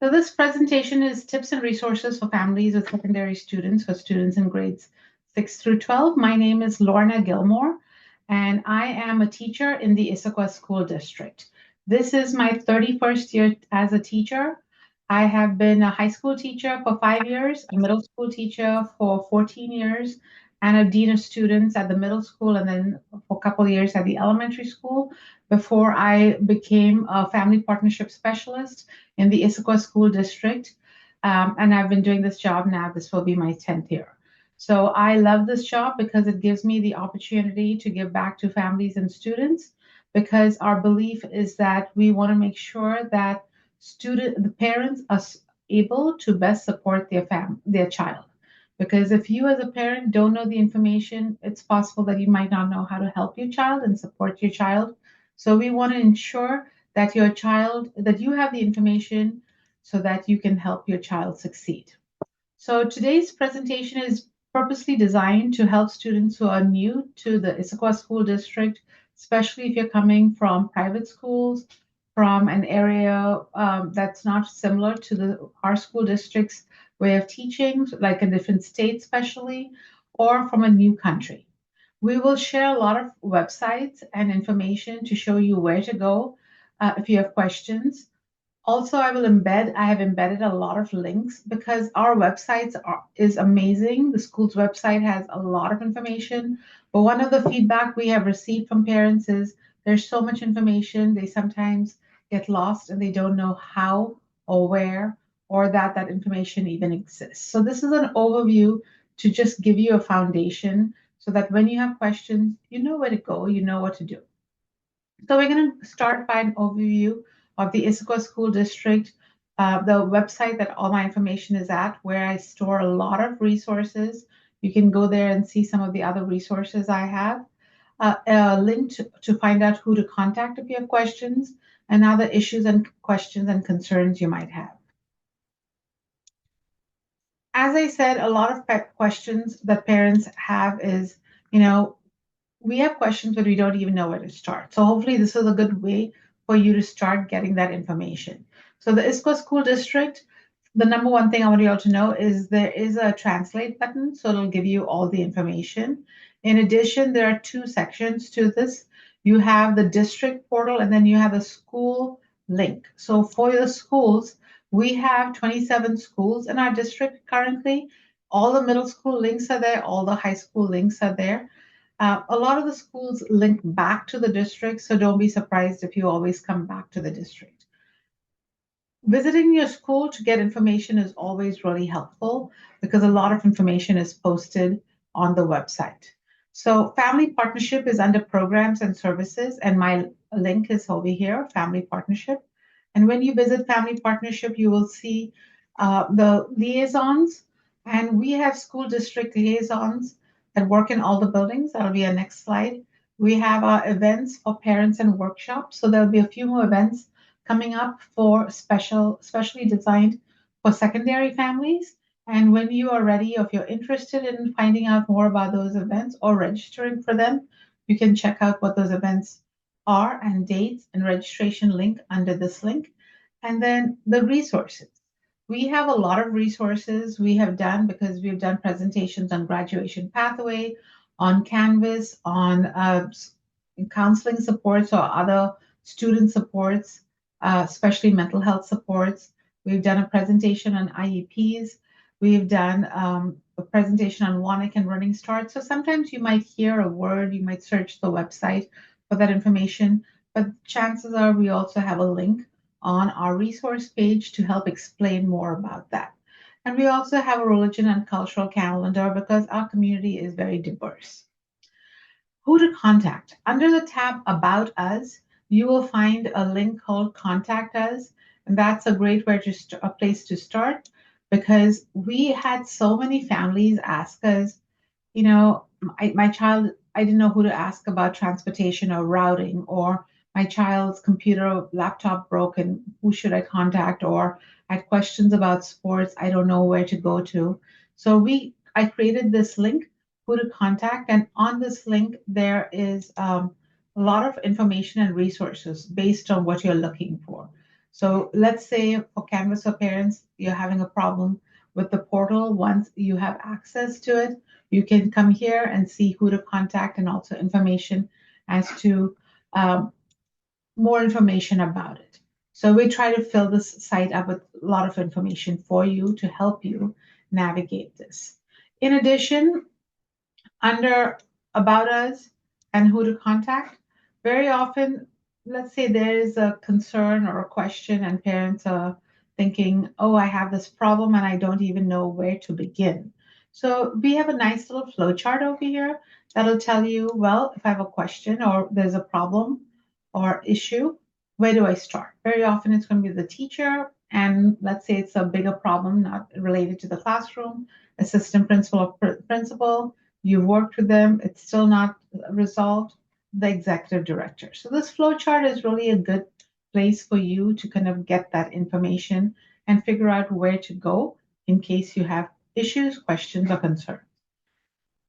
So this presentation is tips and resources for families with secondary students, for students in grades 6 through 12. My name is Lorna Gilmore, and I am a teacher in the Issaquah School District. This is my 31st year as a teacher. I have been a high school teacher for 5 years, a middle school teacher for 14 years, and a dean of students at the middle school, and then for a couple of years at the elementary school before I became a family partnership specialist in the Issaquah School District. And I've been doing this job now. This will be my 10th year. So I love this job because it gives me the opportunity to give back to families and students, because our belief is that we want to make sure that the parents are able to best support their child. Because if you as a parent don't know the information, it's possible that you might not know how to help your child and support your child. So we want to ensure that that you have the information so that you can help your child succeed. So today's presentation is purposely designed to help students who are new to the Issaquah School District, especially if you're coming from private schools, from an area that's not similar to our school district's way of teaching, like a different state especially, or from a new country. We will share a lot of websites and information to show you where to go if you have questions. Also, I have embedded a lot of links because our is amazing. The school's website has a lot of information, but one of the feedback we have received from parents is there's so much information, they sometimes get lost and they don't know how or where or that information even exists. So this is an overview to just give you a foundation so that when you have questions, you know where to go, you know what to do. So we're going to start by an overview of the Issaquah School District, the website that all my information is at, where I store a lot of resources. You can go there and see some of the other resources I have. A link to find out who to contact if you have questions, and other issues and questions and concerns you might have. As I said, a lot of questions that parents have is, we have questions, but we don't even know where to start. So hopefully this is a good way for you to start getting that information. So the Issaquah School District, the number one thing I want you all to know is there is a translate button, so it'll give you all the information. In addition, there are two sections to this. You have the district portal, and then you have a school link. So for the schools, we have 27 schools in our district currently. All the middle school links are there, all the high school links are there. A lot of the schools link back to the district, so don't be surprised if you always come back to the district. Visiting your school to get information is always really helpful because a lot of information is posted on the website. So Family Partnership is under Programs and Services, and my link is over here, Family Partnership. And when you visit Family Partnership, you will see the liaisons, and we have school district liaisons that work in all the buildings. That'll be our next slide. We have our events for parents and workshops. So there'll be a few more events coming up for specially designed for secondary families. And when you are ready, or if you're interested in finding out more about those events or registering for them, you can check out what those events are and dates and registration link under this link. And then the resources. We have a lot of resources we have done because we've done presentations on graduation pathway, on Canvas, on counseling supports or other student supports, especially mental health supports. We've done a presentation on IEPs. We've done a presentation on WANIC and Running Start. So sometimes you might hear a word, you might search the website for that information, but chances are we also have a link on our resource page to help explain more about that. And we also have a religion and cultural calendar because our community is very diverse. Who to contact? Under the tab About Us, you will find a link called Contact Us, and that's a great a place to start because we had so many families ask us, my child, I didn't know who to ask about transportation or routing, or my child's computer or laptop broke and who should I contact, or I had questions about sports, I don't know where to go to. So I created this link, who to contact, and on this link there is a lot of information and resources based on what you're looking for. So let's say for Canvas for Parents, you're having a problem with the portal. Once you have access to it, you can come here and see who to contact and also information as to um, more information about it. So we try to fill this site up with a lot of information for you to help you navigate this. In addition, under About Us and who to contact, very often, let's say there is a concern or a question, and parents are thinking, oh, I have this problem and I don't even know where to begin. So we have a nice little flow chart over here that'll tell you, well, if I have a question or there's a problem or issue, where do I start? Very often it's going to be the teacher, and let's say it's a bigger problem not related to the classroom, assistant principal or principal. You've worked with them, it's still not resolved, the executive director. So this flow chart is really a good place for you to kind of get that information and figure out where to go in case you have issues, questions, or concerns.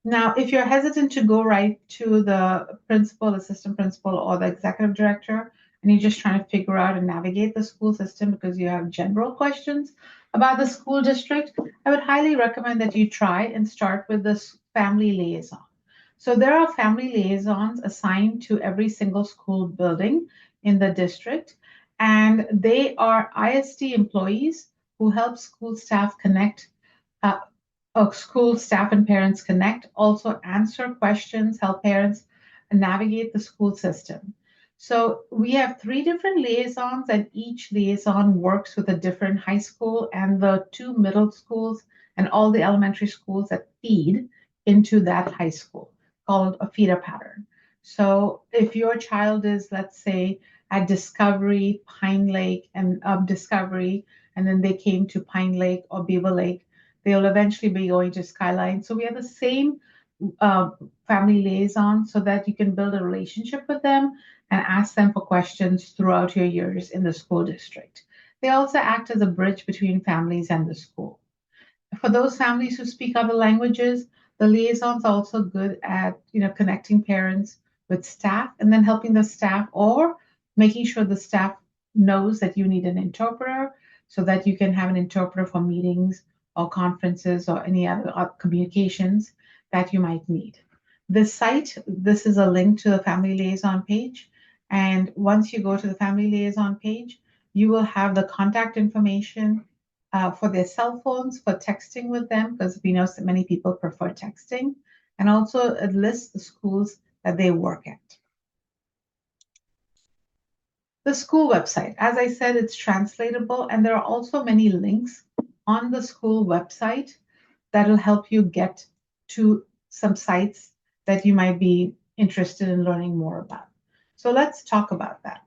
Now, if you're hesitant to go right to the principal, assistant principal, or the executive director, and you're just trying to figure out and navigate the school system because you have general questions about the school district, I would highly recommend that you try and start with this family liaison. So there are family liaisons assigned to every single school building in the district, and they are ISD employees who help school staff connect uh, school staff and parents connect, also answer questions, help parents navigate the school system. So we have three different liaisons, and each liaison works with a different high school and the two middle schools and all the elementary schools that feed into that high school, called a feeder pattern. So if your child is, let's say, at Discovery, Pine Lake, and Discovery, and then they came to Pine Lake or Beaver Lake, they'll eventually be going to Skyline. So we have the same uh, family liaison so that you can build a relationship with them and ask them for questions throughout your years in the school district. They also act as a bridge between families and the school. For those families who speak other languages, the liaisons are also good at connecting parents with staff and then helping the staff or making sure the staff knows that you need an interpreter so that you can have an interpreter for meetings or conferences or any other communications that you might need. This is a link to the family liaison page. And once you go to the family liaison page, you will have the contact information for their cell phones, for texting with them, because we know that many people prefer texting, and also it lists the schools that they work at. The school website, as I said, it's translatable, and there are also many links on the school website that will help you get to some sites that you might be interested in learning more about. So let's talk about that.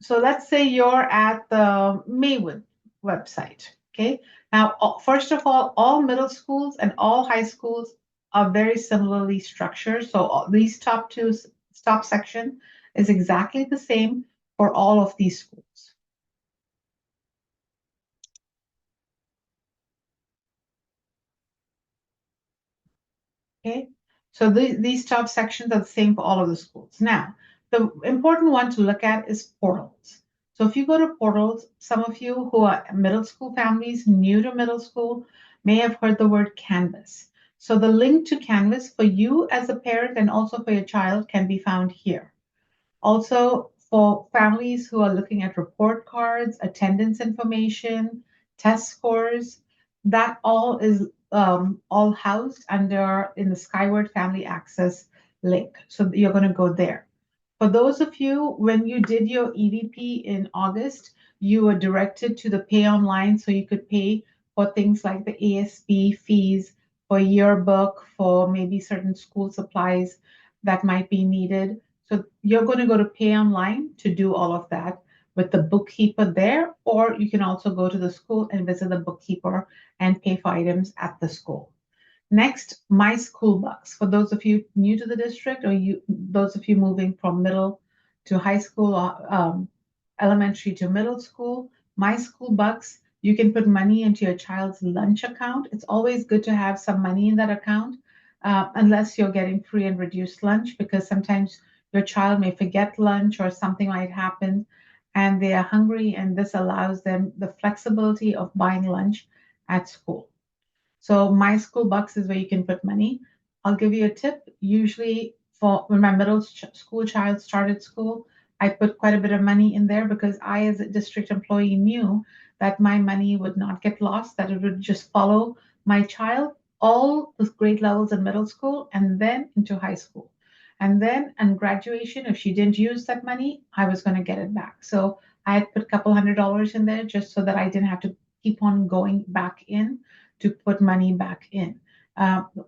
So let's say you're at the Maywood website. Okay. Now, first of all middle schools and all high schools are very similarly structured. So these top section is exactly the same for all of these schools. Okay. So these top sections are the same for all of the schools. Now, the important one to look at is portals. So if you go to portals, some of you who are middle school families, new to middle school, may have heard the word Canvas. So the link to Canvas for you as a parent and also for your child can be found here. Also, for families who are looking at report cards, attendance information, test scores, that all is all housed under in the Skyward Family Access link. So you're going to go there. For those of you, when you did your EVP in August, you were directed to the pay online so you could pay for things like the ASB fees, for yearbook, for maybe certain school supplies that might be needed. So you're going to go to pay online to do all of that with the bookkeeper there, or you can also go to the school and visit the bookkeeper and pay for items at the school. Next, My School Bucks. For those of you new to the district or those of you moving from middle to high school or elementary to middle school, My School Bucks, you can put money into your child's lunch account. It's always good to have some money in that account, unless you're getting free and reduced lunch, because sometimes Your child may forget lunch or something might happen and they are hungry, and this allows them the flexibility of buying lunch at school. So my school bucks is where you can put money. I'll give you a tip. Usually for when my school child started school, I put quite a bit of money in there because I, as a district employee, knew that my money would not get lost, that it would just follow my child all the grade levels in middle school and then into high school. And then on graduation, if she didn't use that money, I was going to get it back. So I had put a couple $100 in there just so that I didn't have to keep on going back in to put money back in.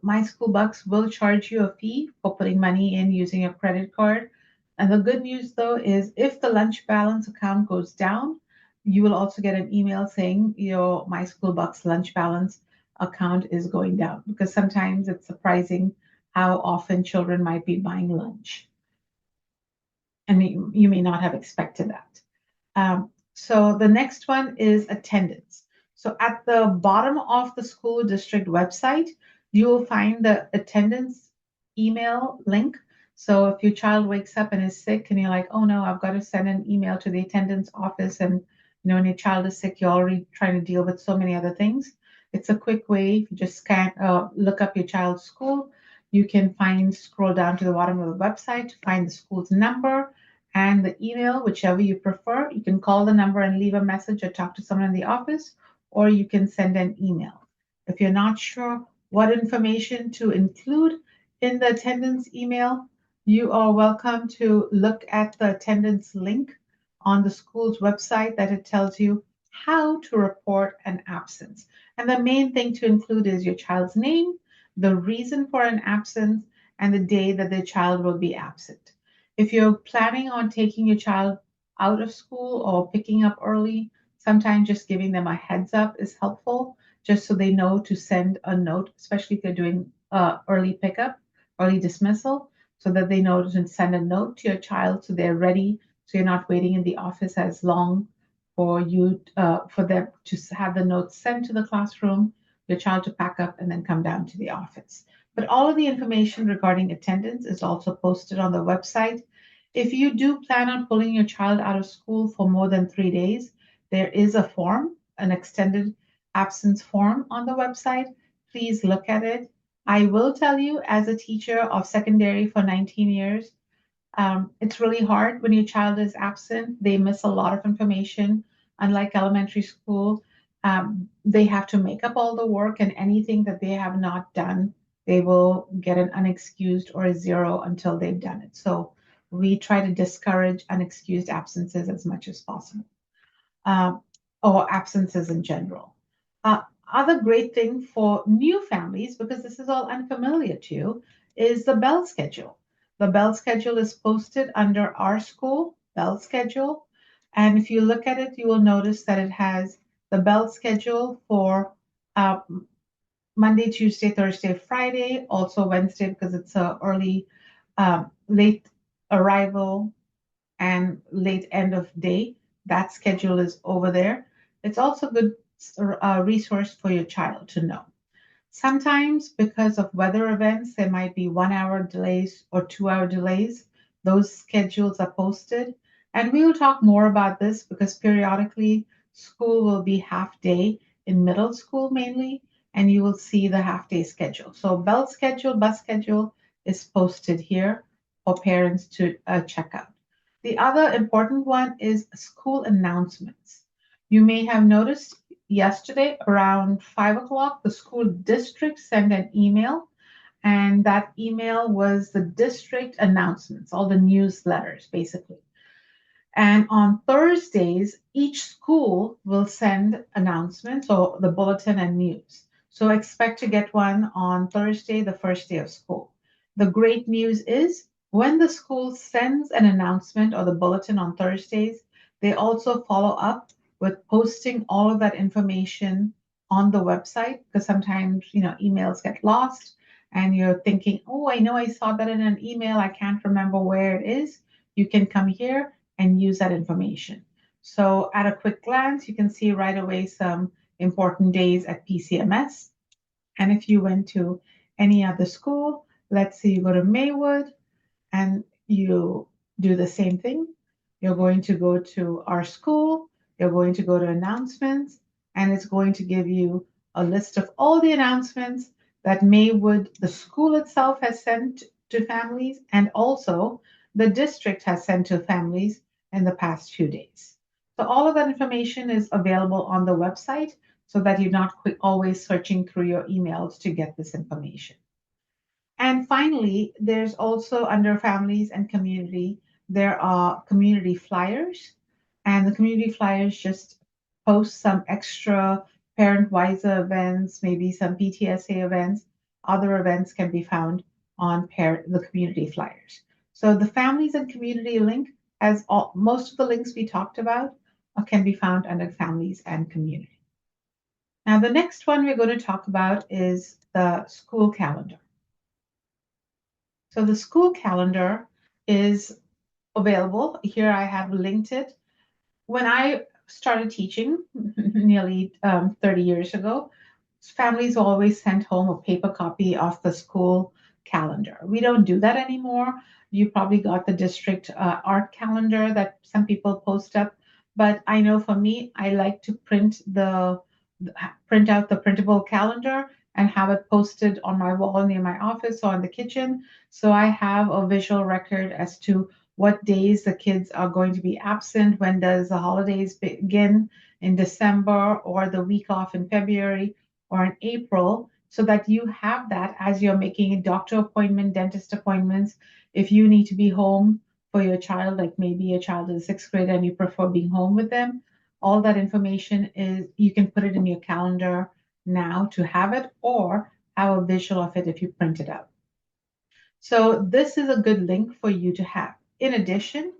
My school bucks will charge you a fee for putting money in using a credit card. And the good news though is if the lunch balance account goes down, you will also get an email saying your My School Bucks lunch balance account is going down because sometimes it's surprising how often children might be buying lunch. And you may not have expected that. So the next one is attendance. So at the bottom of the school district website, you will find the attendance email link. So if your child wakes up and is sick and you're like, oh no, I've got to send an email to the attendance office, and when your child is sick, you're already trying to deal with so many other things. It's a quick way. If you just look up your child's school, you can scroll down to the bottom of the website to find the school's number and the email, whichever you prefer. You can call the number and leave a message or talk to someone in the office, or you can send an email. If you're not sure what information to include in the attendance email, you are welcome to look at the attendance link on the school's website that it tells you how to report an absence. And the main thing to include is your child's name, the reason for an absence, and the day that the child will be absent. If you're planning on taking your child out of school or picking up early, sometimes just giving them a heads up is helpful, just so they know to send a note, especially if you're doing early pickup, early dismissal, so that they know to send a note to your child so they're ready, so you're not waiting in the office as long for them to have the notes sent to the classroom, your child to pack up and then come down to the office. But all of the information regarding attendance is also posted on the website. If you do plan on pulling your child out of school for more than 3 days, there is a form, an extended absence form on the website. Please look at it. I will tell you, as a teacher of secondary for 19 years, it's really hard when your child is absent. They miss a lot of information. Unlike elementary school, they have to make up all the work, and anything that they have not done, they will get an unexcused or a zero until they've done it. So we try to discourage unexcused absences as much as possible, uh, or absences in general. Uh, Other great thing for new families, because this is all unfamiliar to you, is the bell schedule. The bell schedule is posted under our school bell schedule. And if you look at it, you will notice that it has the bell schedule for uh, Monday, Tuesday, Thursday, Friday, also Wednesday because it's a late arrival and late end of day. That schedule is over there. It's also a good resource for your child to know. Sometimes, because of weather events, there might be 1 hour delays or 2 hour delays. Those schedules are posted. And we will talk more about this because periodically school will be half day in middle school mainly, and you will see the half day schedule. So, bell schedule, bus schedule is posted here for parents to check out. The other important one is school announcements. You may have noticed yesterday around 5 o'clock, the school district sent an email, and that email was the district announcements, all the newsletters basically. And on Thursdays, each school will send announcements or the bulletin and news. So expect to get one on Thursday, the first day of school. The great news is when the school sends an announcement or the bulletin on Thursdays, they also follow up with posting all of that information on the website because sometimes, emails get lost and you're thinking, oh, I know I saw that in an email. I can't remember where it is. You can come here and use that information. So at a quick glance, you can see right away some important days at PCMS. And if you went to any other school, let's say you go to Maywood, and you do the same thing. You're going to go to our school, you're going to go to announcements, and it's going to give you a list of all the announcements that Maywood, the school itself, has sent to families, and also the district has sent to families in the past few days. So all of that information is available on the website so that you're not always searching through your emails to get this information. And finally, there's also under families and community, there are community flyers. And the community flyers just post some extra parent wiser events, maybe some PTSA events. Other events can be found on the community flyers. So the families and community link, as most of the links we talked about, can be found under families and community. Now, the next one we're going to talk about is the school calendar. So the school calendar is available. Here I have linked it. When I started teaching nearly 30 years ago, families always sent home a paper copy of the school calendar. We don't do that anymore. You probably got the district art calendar that some people post up, but I know for me, I like to print out the printable calendar and have it posted on my wall near my office or in the kitchen. So I have a visual record as to what days the kids are going to be absent, when does the holidays begin in December or the week off in February or in April, so that you have that as you're making a doctor appointment, dentist appointments. If you need to be home for your child, like maybe your child is a sixth grader and you prefer being home with them, all that information is you can put it in your calendar now to have it or have a visual of it if you print it out. So this is a good link for you to have. In addition,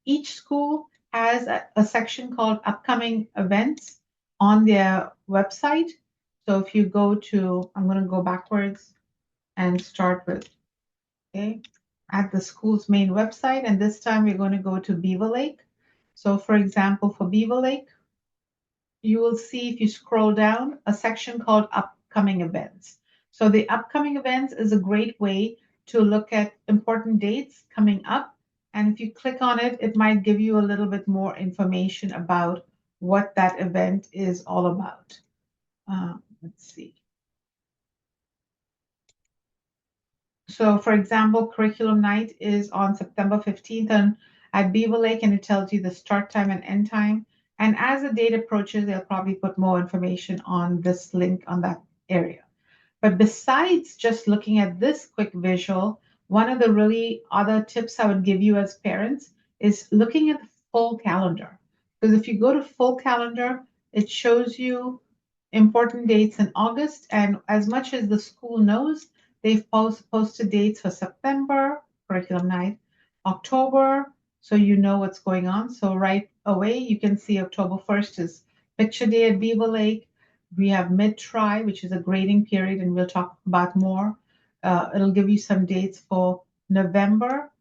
each school has a section called upcoming events on their website. So if you go to, I'm going to go backwards and start with, okay, at the school's main website. And this time we're going to go to Beaver Lake. So for example, for Beaver Lake, you will see if you scroll down a section called upcoming events. So the upcoming events is a great way to look at important dates coming up. And if you click on it, it might give you a little bit more information about what that event is all about. Let's see. So for example, curriculum night is on September 15th at Beaver Lake, and it tells you the start time and end time. And as the date approaches, they'll probably put more information on this link on that area. But besides just looking at this quick visual, one of the really other tips I would give you as parents is looking at the full calendar. Because if you go to full calendar, it shows you important dates in August. And as much as the school knows, they've posted dates for September, curriculum night, October, so you know what's going on. So right away, you can see October 1st is picture day at Beaver Lake. We have mid-try, which is a grading period, and we'll talk about more. It'll give you some dates for November.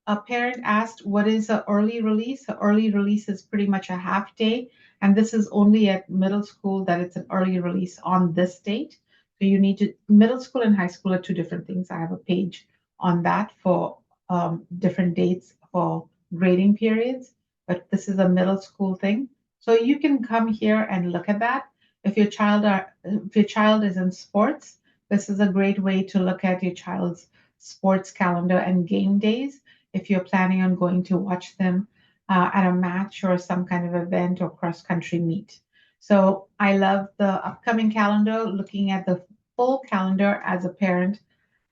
A parent asked, what is an early release? An early release is pretty much a half day, and this is only at middle school that it's an early release on this date. So you need to, middle school and high school are two different things. I have a page on that for different dates for grading periods, but this is a middle school thing. So you can come here and look at that. If your child is in sports, this is a great way to look at your child's sports calendar and game days if you're planning on going to watch them at a match or some kind of event or cross country meet. So I love the upcoming calendar, looking at the full calendar as a parent,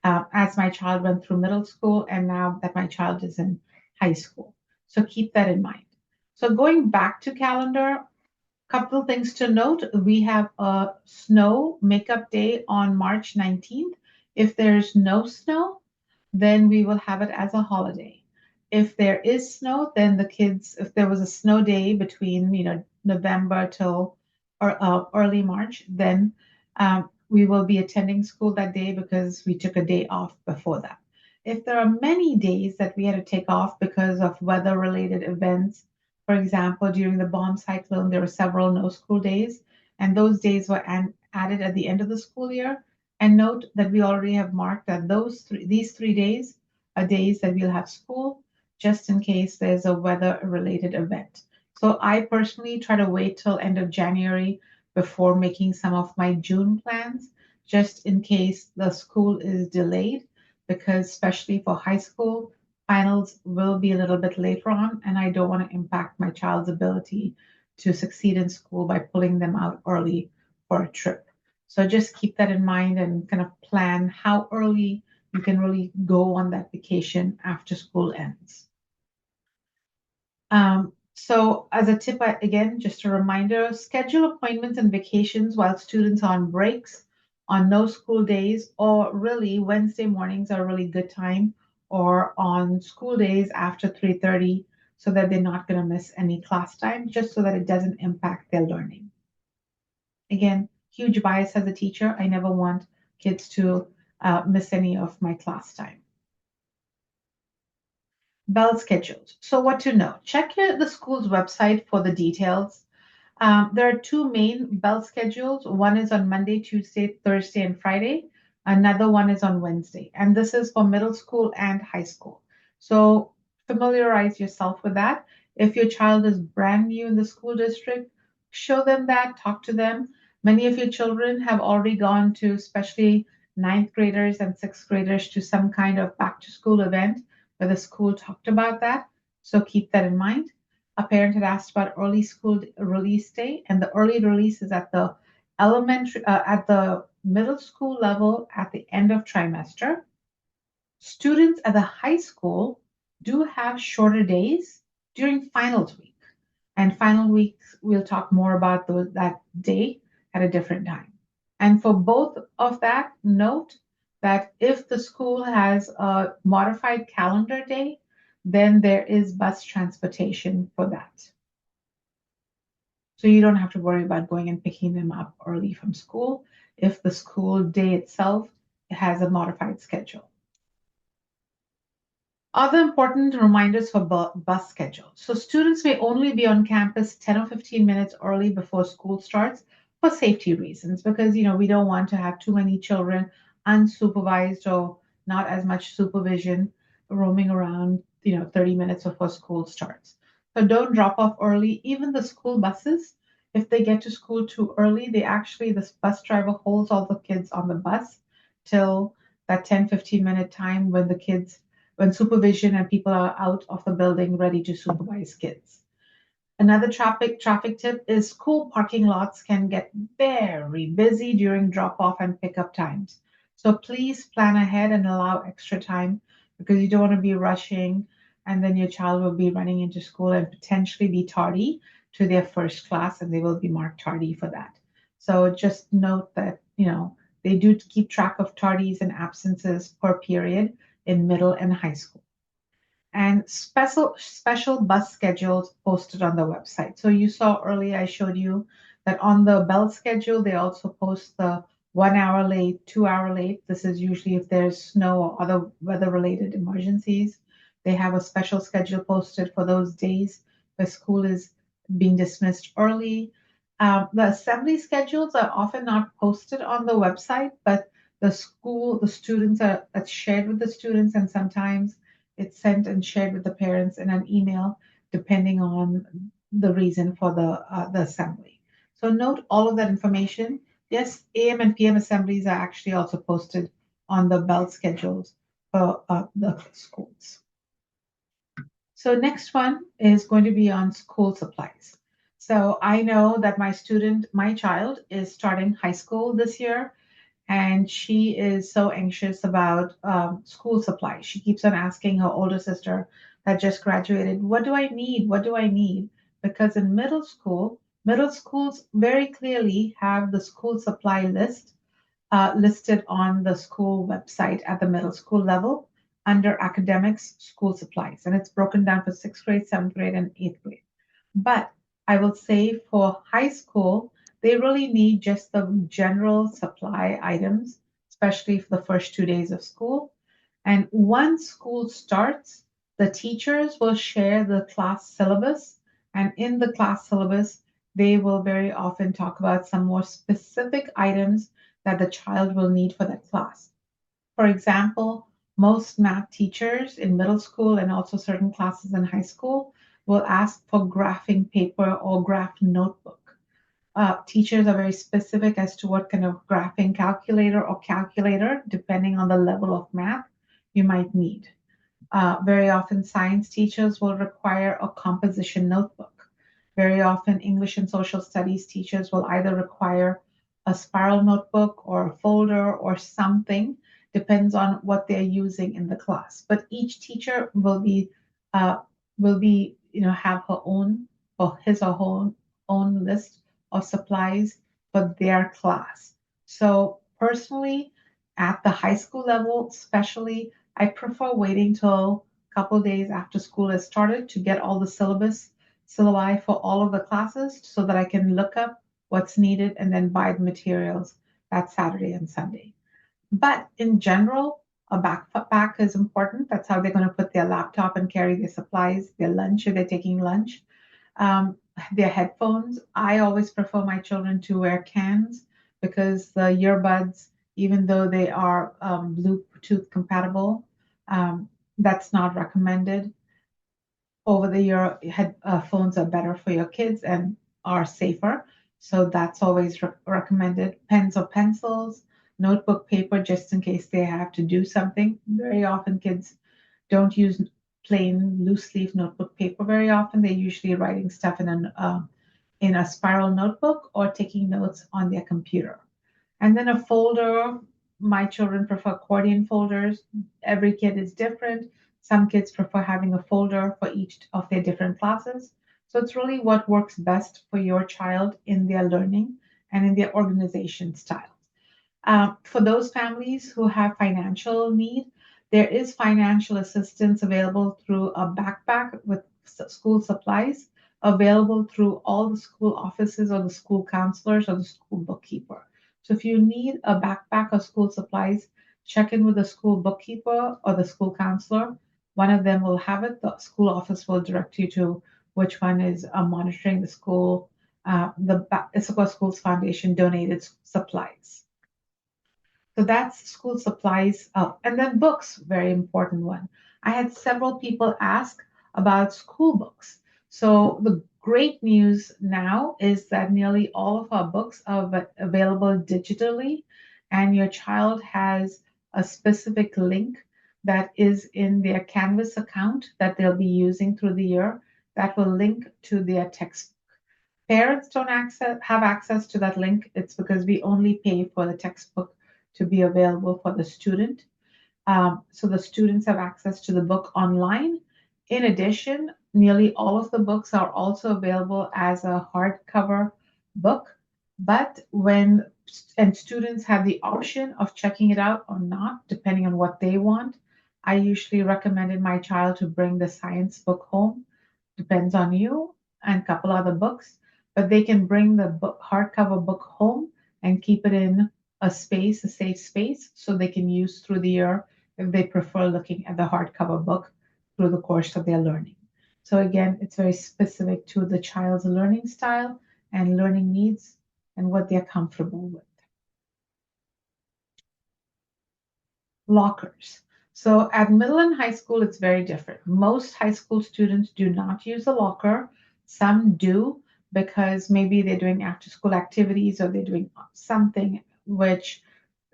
as my child went through middle school and now that my child is in high school. So keep that in mind. So going back to calendar, couple of things to note. We have a snow makeup day on March 19th. If there's no snow, then we will have it as a holiday. If there is snow, then the kids, if there was a snow day between, November till early March, then we will be attending school that day because we took a day off before that. If there are many days that we had to take off because of weather related events, for example, during the bomb cyclone, there were several no school days, and those days were added at the end of the school year. And note that we already have marked that these 3 days days that we'll have school, just in case there's a weather-related event. So I personally try to wait till end of January before making some of my June plans, just in case the school is delayed, because especially for high school, finals will be a little bit later on, and I don't want to impact my child's ability to succeed in school by pulling them out early for a trip. So just keep that in mind and kind of plan how early you can really go on that vacation after school ends. So as a tip, again, just a reminder, schedule appointments and vacations while students are on breaks, on no school days, or really Wednesday mornings are a really good time, or on school days after 3:30, so that they're not going to miss any class time, just so that it doesn't impact their learning. Again, huge bias as a teacher. I never want kids to miss any of my class time. Bell schedules. So what to know? Check the school's website for the details. There are two main bell schedules. One is on Monday, Tuesday, Thursday, and Friday. Another one is on Wednesday. And this is for middle school and high school. So familiarize yourself with that. If your child is brand new in the school district, show them that, talk to them. Many of your children have already gone to, especially ninth graders and sixth graders, to some kind of back to school event where the school talked about that. So keep that in mind. A parent had asked about early school release day, and the early release is at the at the middle school level at the end of trimester. Students at the high school do have shorter days during finals week, and final weeks we'll talk more about that day at a different time. And for both of that, note that if the school has a modified calendar day, then there is bus transportation for that. So you don't have to worry about going and picking them up early from school if the school day itself has a modified schedule. Other important reminders for bus schedule. So students may only be on campus 10 or 15 minutes early before school starts for safety reasons, because we don't want to have too many children unsupervised or not as much supervision roaming around 30 minutes before school starts. So don't drop off early. Even the school buses, if they get to school too early, the bus driver holds all the kids on the bus till that 10-15 minute time when supervision and people are out of the building ready to supervise kids. Another traffic tip is school parking lots can get very busy during drop off and pickup times. So please plan ahead and allow extra time, because you don't want to be rushing and then your child will be running into school and potentially be tardy to their first class, and they will be marked tardy for that. So just note that, they do keep track of tardies and absences per period in middle and high school, and special bus schedules posted on the website. So you saw earlier, I showed you that on the Bell schedule, they also post the 1 hour late, 2 hour late. This is usually if there's snow or other weather related emergencies. They have a special schedule posted for those days where school is being dismissed early. The assembly schedules are often not posted on the website, but the students it's shared with the students, and sometimes it's sent and shared with the parents in an email, depending on the reason for the assembly. So note all of that information. Yes, AM and PM assemblies are actually also posted on the bell schedules for the schools. So next one is going to be on school supplies. So I know that my child is starting high school this year, and she is so anxious about school supplies. She keeps on asking her older sister that just graduated, "What do I need? What do I need?" Because in middle schools very clearly have the school supply list listed on the school website at the middle school level under academics, school supplies, and it's broken down for sixth grade, seventh grade, and eighth grade. But I will say for high school, they really need just the general supply items, especially for the first 2 days of school. And once school starts, the teachers will share the class syllabus. And in the class syllabus, they will very often talk about some more specific items that the child will need for that class. For example, Most math teachers in middle school and also certain classes in high school will ask for graphing paper or graph notebook. Teachers are very specific as to what kind of graphing calculator or calculator, depending on the level of math you might need. Very often, science teachers will require a composition notebook. Very often, English and social studies teachers will either require a spiral notebook or a folder or something, depends on what they're using in the class. But each teacher uh, have her own or his or her own list of supplies for their class. So personally, at the high school level, especially, I prefer waiting till a couple days after school has started to get all the syllabi for all of the classes so that I can look up what's needed and then buy the materials that Saturday and Sunday. But in general, a backpack is important. That's how they're going to put their laptop and carry their supplies, their lunch if they're taking lunch, um, their headphones. I always prefer my children to wear cans because the earbuds, even though they are Bluetooth compatible, um, that's not recommended. Over the ear headphones are better for your kids and are safer. So that's always recommended. Pens or pencils, notebook paper, just in case they have to do something. Very often kids don't use plain loose leaf notebook paper very often. They're usually writing stuff in a spiral notebook or taking notes on their computer. And then a folder. My children prefer accordion folders. Every kid is different. Some kids prefer having a folder for each of their different classes. So it's really what works best for your child in their learning and in their organization style. For those families who have financial need, there is financial assistance available through a backpack with school supplies available through all the school offices or the school counselors or the school bookkeeper. So if you need a backpack or school supplies, check in with the school bookkeeper or the school counselor. One of them will have it. The school office will direct you to which one is monitoring the school, the Issaquah Schools Foundation donated supplies. So that's school supplies. And then books, very important one. I had several people ask about school books. So the great news now is that nearly all of our books are available digitally, and your child has a specific link that is in their Canvas account that they'll be using through the year that will link to their textbook. Parents don't have access to that link. It's because we only pay for the textbook to be available for the student. So the students have access to the book online. In addition, nearly all of the books are also available as a hardcover book. But students have the option of checking it out or not, depending on what they want. I usually recommended my child to bring the science book home. Depends on you and a couple other books, but they can bring the hardcover book home and keep it in a safe space, so they can use through the year if they prefer looking at the hardcover book through the course of their learning. So again, it's very specific to the child's learning style and learning needs and what they're comfortable with. Lockers. So at middle and high school, it's very different. Most high school students do not use a locker. Some do because maybe they're doing after school activities or they're doing something which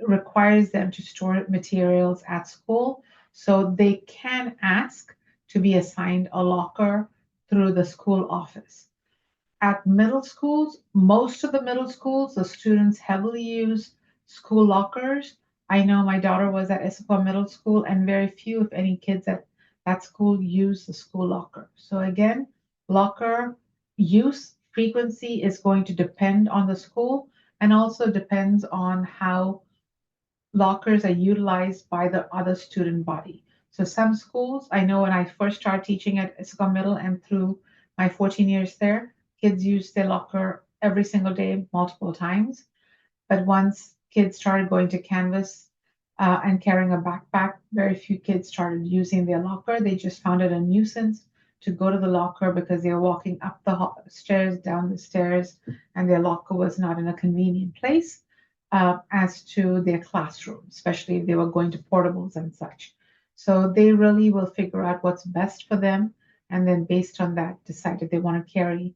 requires them to store materials at school. So they can ask to be assigned a locker through the school office. At middle schools, most of the middle schools, the students heavily use school lockers. I know my daughter was at Issaquah Middle School, and very few, if any, kids at that school use the school locker. So again, locker use frequency is going to depend on the school and also depends on how lockers are utilized by the other student body. So some schools, I know when I first started teaching at Issaquah Middle and through my 14 years there, kids used their locker every single day, multiple times. But once kids started going to Canvas and carrying a backpack, very few kids started using their locker. They just found it a nuisance to go to the locker because they were walking up the stairs, down the stairs, and their locker was not in a convenient place as to their classroom, especially if they were going to portables and such. So they really will figure out what's best for them, and then based on that, decide if they want to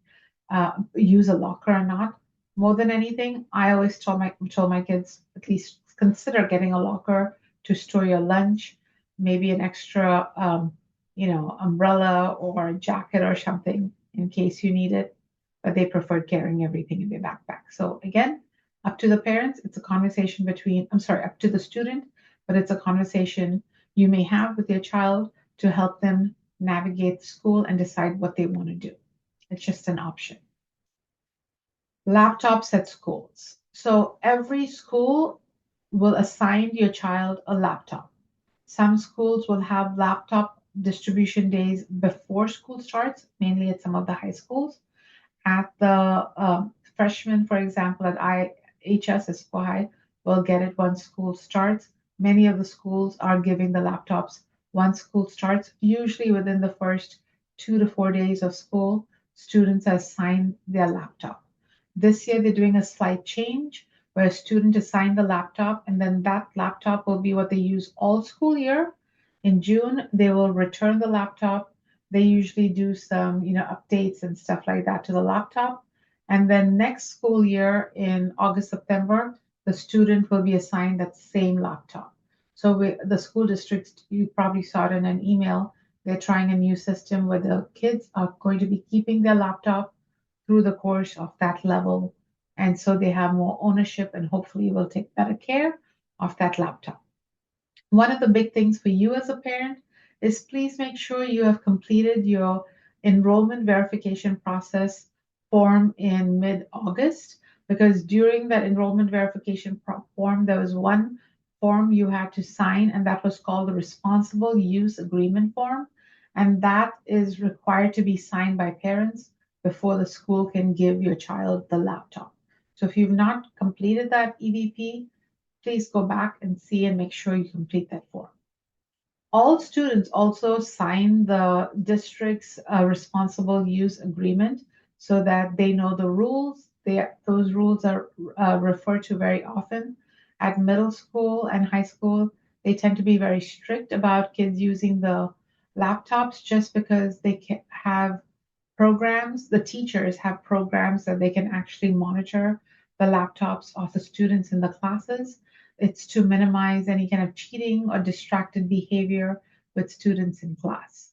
use a locker or not. More than anything, I always told my kids at least consider getting a locker to store your lunch, maybe an extra, umbrella or a jacket or something in case you need it. But they preferred carrying everything in their backpack. So again, up to the parents, it's a conversation I'm sorry, up to the student, but it's a conversation you may have with your child to help them navigate school and decide what they want to do. It's just an option. Laptops at schools. So every school will assign your child a laptop. Some schools will have laptop distribution days before school starts, mainly at some of the high schools. At the freshmen, for example, at IHS, Issaquah High, will get it once school starts. Many of the schools are giving the laptops once school starts, usually within the first 2 to 4 days of school. Students are assigned their laptop. This year, they're doing a slight change where a student assigns the laptop, and then that laptop will be what they use all school year. In June, they will return the laptop. They usually do some, updates and stuff like that to the laptop. And then next school year in August, September, the student will be assigned that same laptop. So the school districts, you probably saw it in an email, they're trying a new system where the kids are going to be keeping their laptop through the course of that level. And so they have more ownership and hopefully will take better care of that laptop. One of the big things for you as a parent is please make sure you have completed your enrollment verification process form in mid-August, because during that enrollment verification form, there was one form you had to sign, and that was called the Responsible Use Agreement form. And that is required to be signed by parents before the school can give your child the laptop. So if you've not completed that EVP, please go back and see and make sure you complete that form. All students also sign the district's responsible use agreement so that they know the rules. Those rules are referred to very often. At middle school and high school, they tend to be very strict about kids using the laptops just because they can have programs, the teachers have programs that they can actually monitor the laptops of the students in the classes. It's to minimize any kind of cheating or distracted behavior with students in class.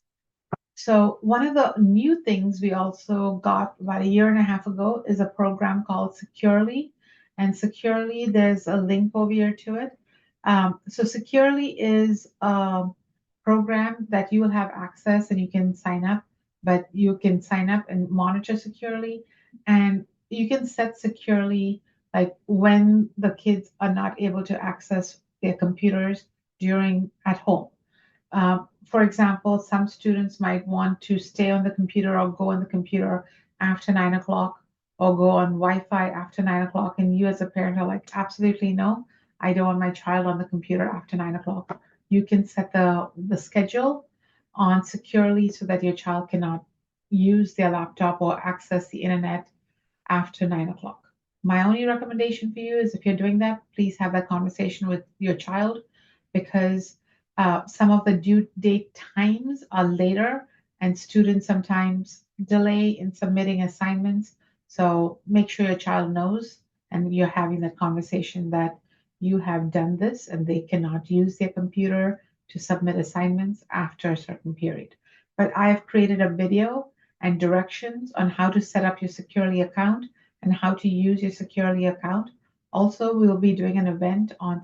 So one of the new things we also got about a year and a half ago is a program called Securely. And Securely, there's a link over here to it. So Securely is a program that you will have access and you can sign up, but you can sign up and monitor Securely. And you can set Securely like when the kids are not able to access their computers during at home. For example, some students might want to stay on the computer or go on the computer after 9 o'clock or go on Wi-Fi after 9 o'clock. And you as a parent are like, absolutely no, I don't want my child on the computer after 9 o'clock. You can set the schedule on securely so that your child cannot use their laptop or access the internet after 9 o'clock. My only recommendation for you is if you're doing that, please have that conversation with your child because some of the due date times are later and students sometimes delay in submitting assignments. So make sure your child knows and you're having that conversation that you have done this and they cannot use their computer to submit assignments after a certain period. But I've created a video and directions on how to set up your Securely account and how to use your Securely account. Also, we'll be doing an event on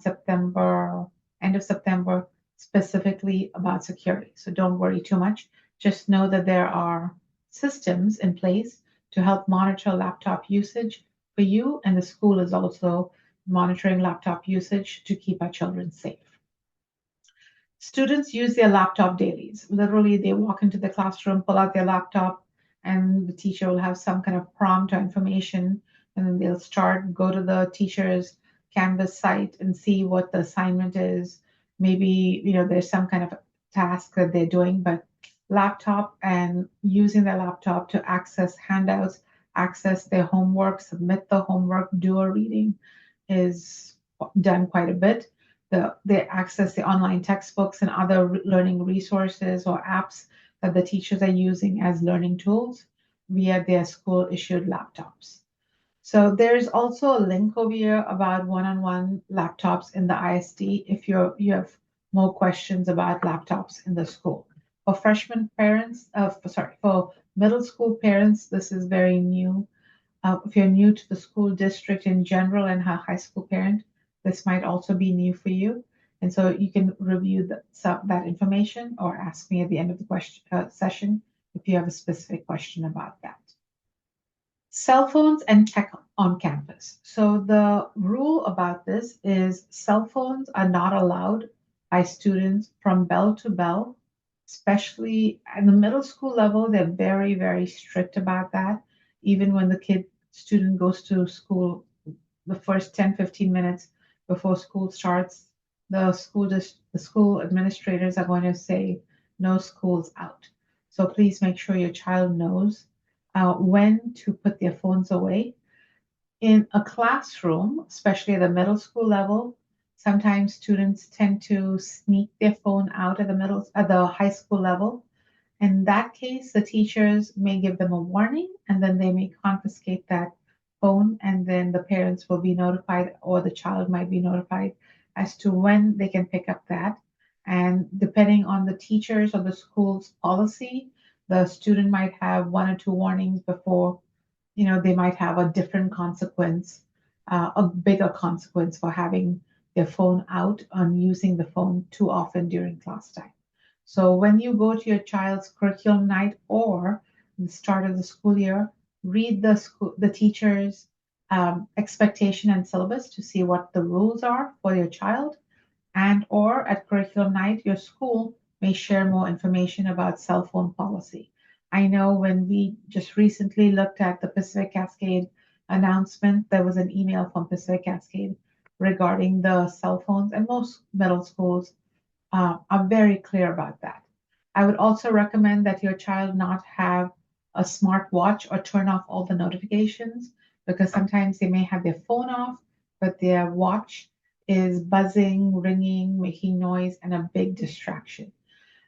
end of September, specifically about security. So don't worry too much. Just know that there are systems in place to help monitor laptop usage for you, and the school is also monitoring laptop usage to keep our children safe. Students use their laptop dailies. Literally, they walk into the classroom, pull out their laptop, and the teacher will have some kind of prompt or information, and then they'll go to the teacher's Canvas site and see what the assignment is. Maybe, there's some kind of task that they're doing, but laptop and using their laptop to access handouts, access their homework, submit the homework, do a reading is done quite a bit. they access the online textbooks and other learning resources or apps that the teachers are using as learning tools via their school issued laptops. So there's also a link over here about one-on-one laptops in the ISD if you have more questions about laptops in the school. For freshman parents, for middle school parents, this is very new. If you're new to the school district in general and a high school parent, this might also be new for you. And so you can review that information or ask me at the end of the session if you have a specific question about that. Cell phones and tech on campus. So the rule about this is cell phones are not allowed by students from bell to bell, especially at the middle school level. They're very, very strict about that. Even when the student goes to school, the first 10, 15 minutes before school starts, the school administrators are going to say no, school's out. So please make sure your child knows when to put their phones away. In a classroom, especially at the middle school level, sometimes students tend to sneak their phone out at the high school level. In that case, the teachers may give them a warning and then they may confiscate that phone, and then the parents will be notified or the child might be notified as to when they can pick up that. And depending on the teachers or the school's policy, the student might have one or two warnings before, they might have a different consequence, a bigger consequence for having their phone out and using the phone too often during class time. So when you go to your child's curriculum night or the start of the school year, read the teacher's expectation and syllabus to see what the rules are for your child, and or at curriculum night, your school may share more information about cell phone policy. I know when we just recently looked at the Pacific Cascade announcement, there was an email from Pacific Cascade regarding the cell phones, and most middle schools are very clear about that. I would also recommend that your child not have a smart watch or turn off all the notifications, because sometimes they may have their phone off, but their watch is buzzing, ringing, making noise, and a big distraction.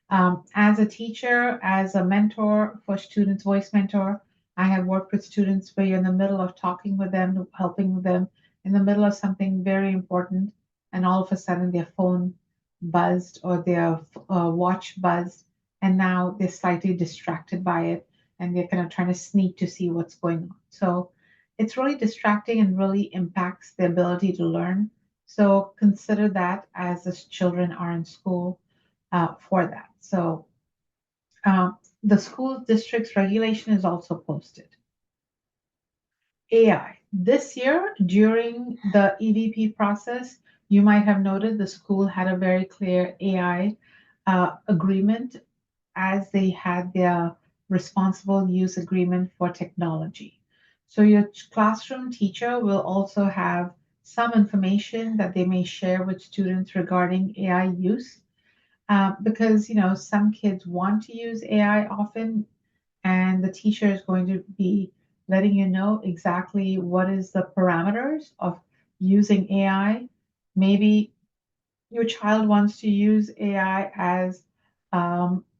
As a teacher, as a mentor for students, voice mentor, I have worked with students where you're in the middle of talking with them, helping them in the middle of something very important, and all of a sudden their phone buzzed or their watch buzzed, and now they're slightly distracted by it, and they're kind of trying to sneak to see what's going on. So it's really distracting and really impacts the ability to learn. So consider that as the children are in school for that. So the school district's regulation is also posted. AI. This year, during the EVP process, you might have noted the school had a very clear AI agreement as they had their responsible use agreement for technology. So your classroom teacher will also have some information that they may share with students regarding AI use, because some kids want to use AI often, and the teacher is going to be letting you know exactly what is the parameters of using AI. Maybe your child wants to use AI as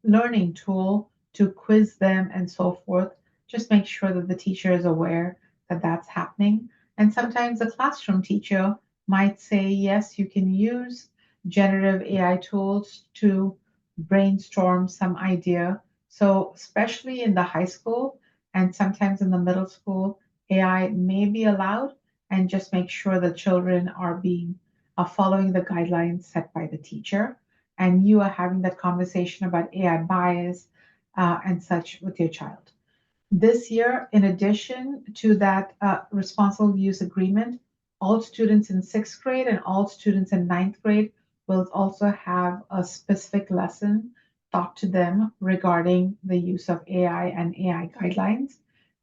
learning tool to quiz them and so forth. Just make sure that the teacher is aware that that's happening. And sometimes the classroom teacher might say, yes, you can use generative AI tools to brainstorm some idea. So especially in the high school and sometimes in the middle school, AI may be allowed, and just make sure the children are following the guidelines set by the teacher, and you are having that conversation about AI bias and such with your child. This year, in addition to that responsible use agreement, all students in sixth grade and all students in ninth grade will also have a specific lesson taught to them regarding the use of AI and AI guidelines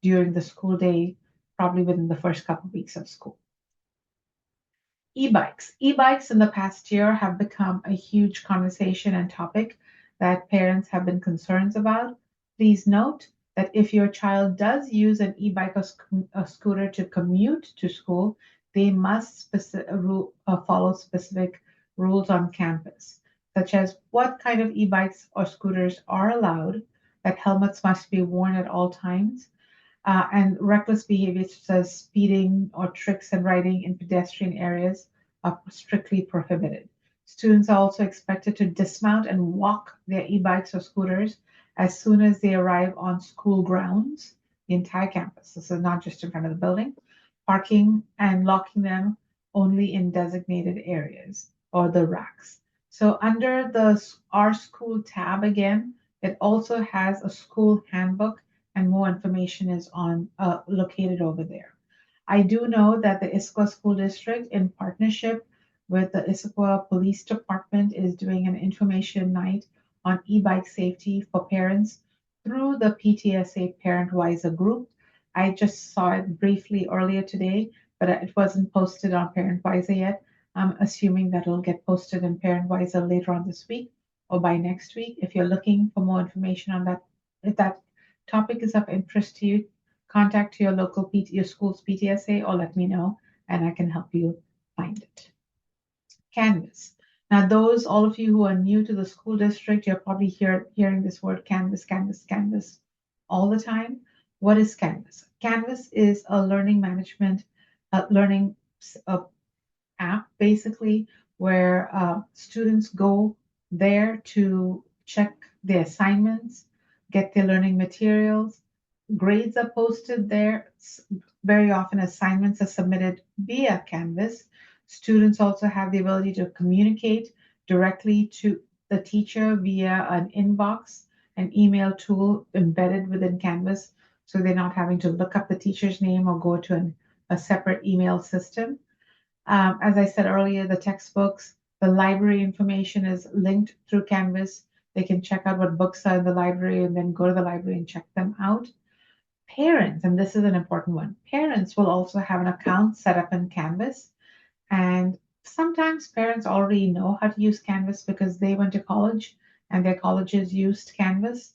during the school day, probably within the first couple of weeks of school. E-bikes. E-bikes in the past year have become a huge conversation and topic that parents have been concerned about. Please note that if your child does use an e-bike or a scooter to commute to school, they must follow specific rules on campus, such as what kind of e-bikes or scooters are allowed, that helmets must be worn at all times, and reckless behavior such as speeding or tricks and riding in pedestrian areas are strictly prohibited. Students are also expected to dismount and walk their e-bikes or scooters as soon as they arrive on school grounds, the entire campus. This is not just in front of the building, parking and locking them only in designated areas or the racks. So under the Our School tab again, it also has a school handbook and more information is on located over there. I do know that the Issaquah School District, in partnership with the Issaquah Police Department, is doing an information night on e-bike safety for parents through the PTSA Parent Wiser group. I just saw it briefly earlier today, but it wasn't posted on Parent Wiser yet. I'm assuming that it'll get posted in Parent Wiser later on this week or by next week. If you're looking for more information on that, if that topic is of interest to you, contact your your school's PTSA or let me know and I can help you find it. Canvas. Now, those, all of you who are new to the school district, you're probably hearing this word Canvas, Canvas, Canvas all the time. What is Canvas? Canvas is a learning management, learning uh, app basically where students go there to check their assignments, get their learning materials. Grades are posted there. Very often, assignments are submitted via Canvas. Students also have the ability to communicate directly to the teacher via an inbox, an email tool embedded within Canvas, so they're not having to look up the teacher's name or go to a separate email system. As I said earlier, the textbooks, the library information is linked through Canvas. They can check out what books are in the library and then go to the library and check them out. Parents, and this is an important one, parents will also have an account set up in Canvas. And sometimes parents already know how to use Canvas because they went to college and their colleges used Canvas.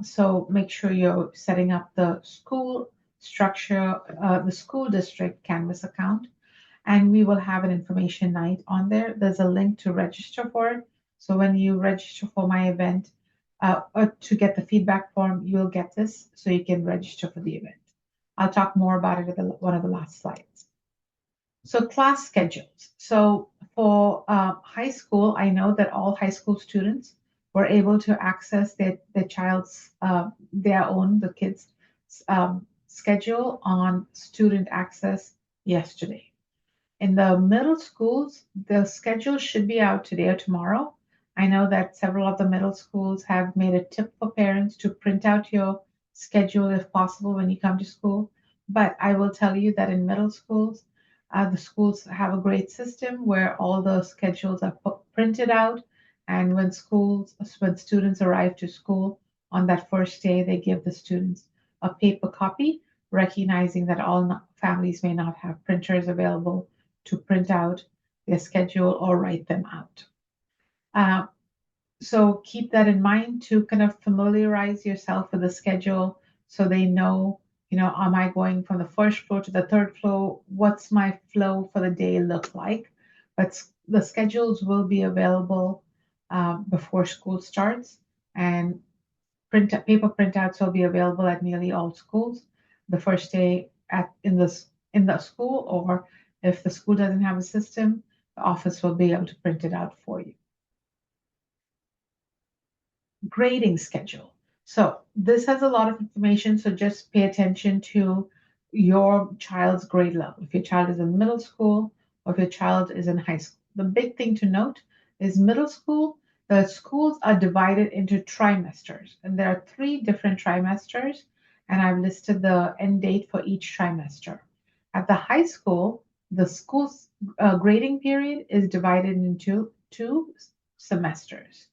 So make sure you're setting up the school structure, the school district Canvas account, and we will have an information night on there. There's a link to register for it. So when you register for my event, or to get the feedback form, you'll get this so you can register for the event. I'll talk more about it at one of the last slides. So class schedules. So for high school, I know that all high school students were able to access their child's, the kids' schedule on student access yesterday. In the middle schools, the schedule should be out today or tomorrow. I know that several of the middle schools have made a tip for parents to print out your schedule if possible when you come to school. But I will tell you that in middle schools, the schools have a great system where all the schedules are printed out. And when students arrive to school on that first day, they give the students a paper copy, recognizing that all families may not have printers available to print out their schedule or write them out. Uh, so keep that in mind to kind of familiarize yourself with the schedule so they know, am I going from the first floor to the third floor? What's my flow for the day look like? But the schedules will be available before school starts, and paper printouts will be available at nearly all schools the first day in the school, or if the school doesn't have a system, the office will be able to print it out for you. Grading schedule. So this has a lot of information, so just pay attention to your child's grade level. If your child is in middle school or if your child is in high school. The big thing to note is middle school, the schools are divided into trimesters, and there are 3 different trimesters, and I've listed the end date for each trimester. At the high school, the school's grading period is divided into 2 semesters.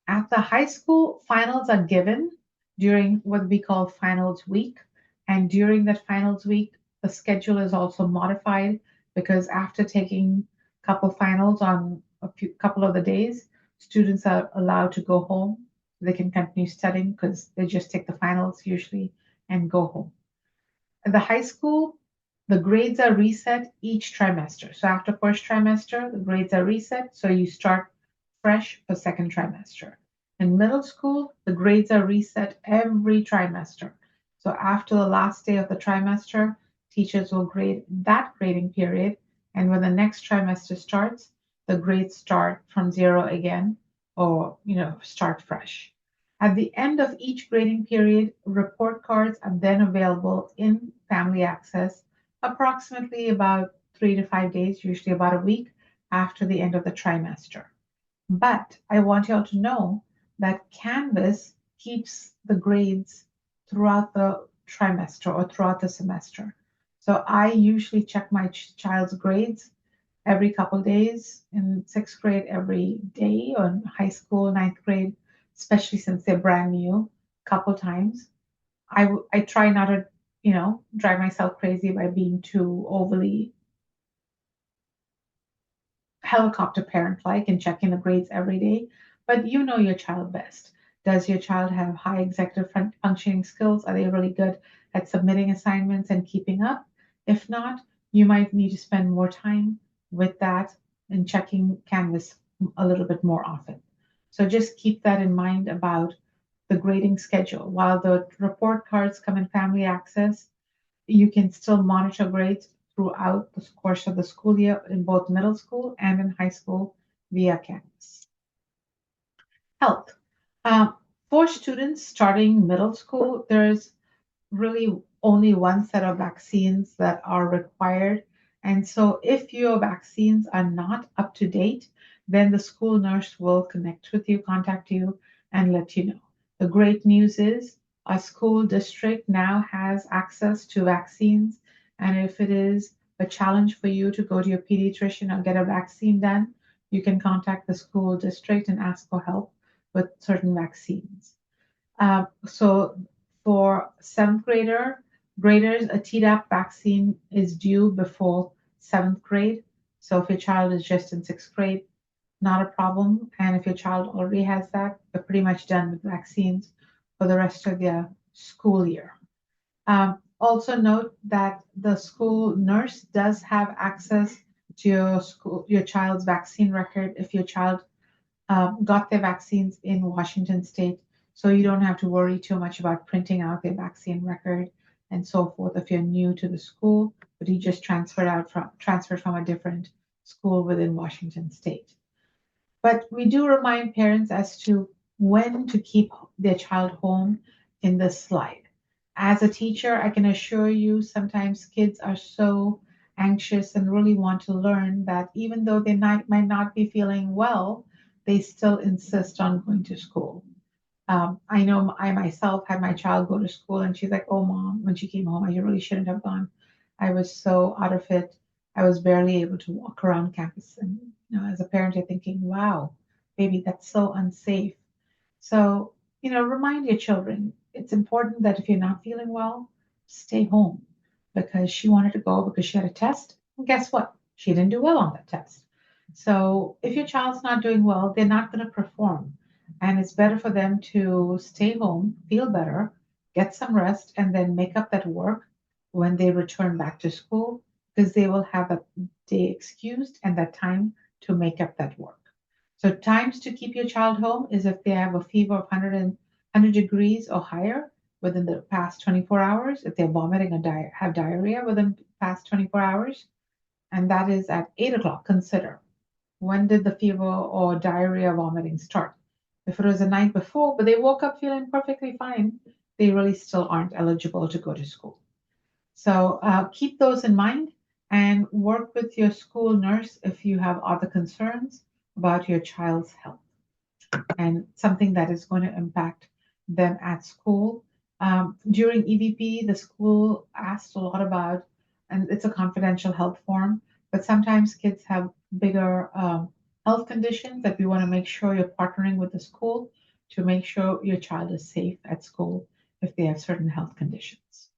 At the high school, finals are given during what we call finals week. And during that finals week, the schedule is also modified because after taking a couple finals on couple of the days, students are allowed to go home. They can continue studying because they just take the finals usually and go home. At the high school, The grades are reset each trimester. So after first trimester, the grades are reset. So you start fresh for second trimester. In middle school, the grades are reset every trimester. So after the last day of the trimester, teachers will grade that grading period. And when the next trimester starts, the grades start from zero again or, start fresh. At the end of each grading period, report cards are then available in Family Access approximately about 3 to 5 days, usually about a week after the end of the trimester. But I want you all to know that Canvas keeps the grades throughout the trimester or throughout the semester. So I usually check my child's grades every couple days, in sixth grade every day, or in high school, ninth grade, especially since they're brand new, couple times. I try not to, drive myself crazy by being too overly helicopter parent like and checking the grades every day, but you know your child best. Does your child have high executive functioning skills? Are they really good at submitting assignments and keeping up? If not, you might need to spend more time with that and checking Canvas a little bit more often. So just keep that in mind about the grading schedule. While the report cards come in Family Access, you can still monitor grades throughout the course of the school year in both middle school and in high school via Canvas. Health. Um, for students starting middle school, there's really only one set of vaccines that are required. And so if your vaccines are not up to date, then the school nurse will connect with you, contact you, and let you know. The great news is our school district now has access to vaccines. And if it is a challenge for you to go to your pediatrician or get a vaccine done, you can contact the school district and ask for help with certain vaccines. So for seventh graders, a Tdap vaccine is due before seventh grade. So if your child is just in sixth grade, not a problem. And if your child already has that, they're pretty much done with vaccines for the rest of their school year. Also note that the school nurse does have access to your child's vaccine record if your child got their vaccines in Washington State, so you don't have to worry too much about printing out their vaccine record and so forth if you're new to the school, but you just transferred from a different school within Washington State. But we do remind parents as to when to keep their child home in this slide. As a teacher, I can assure you sometimes kids are so anxious and really want to learn that even though they might not be feeling well, they still insist on going to school. I know I myself had my child go to school and she's like, oh, mom, when she came home, I really shouldn't have gone. I was so out of it. I was barely able to walk around campus. And, as a parent, you're thinking, wow, baby, that's so unsafe. So, remind your children it's important that if you're not feeling well, stay home because she wanted to go because she had a test. And guess what? She didn't do well on that test. So, if your child's not doing well, they're not going to perform. And it's better for them to stay home, feel better, get some rest, and then make up that work when they return back to school because they will have a day excused and that time to make up that work. So times to keep your child home is if they have a fever of 100 degrees or higher within the past 24 hours, if they're vomiting or have diarrhea within the past 24 hours, and that is at 8 o'clock. Consider when did the fever or diarrhea vomiting start? If it was the night before, but they woke up feeling perfectly fine, they really still aren't eligible to go to school. So keep those in mind and work with your school nurse if you have other concerns about your child's health and something that is going to impact them at school. During EVP, the school asked a lot about, and it's a confidential health form, but sometimes kids have bigger health conditions that we want to make sure you're partnering with the school to make sure your child is safe at school if they have certain health conditions.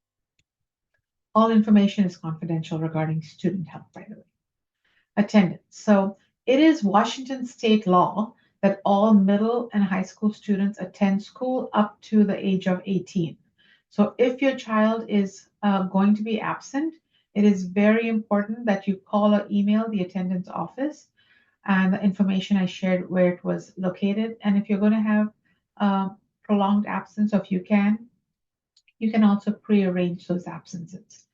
All information is confidential regarding student health, by the way. Attendance. So it is Washington state law that all middle and high school students attend school up to the age of 18. So if your child is going to be absent, It is very important that you call or email the attendance office and the information I shared where it was located. And if you're going to have prolonged absence, or if you can also pre-arrange those absences.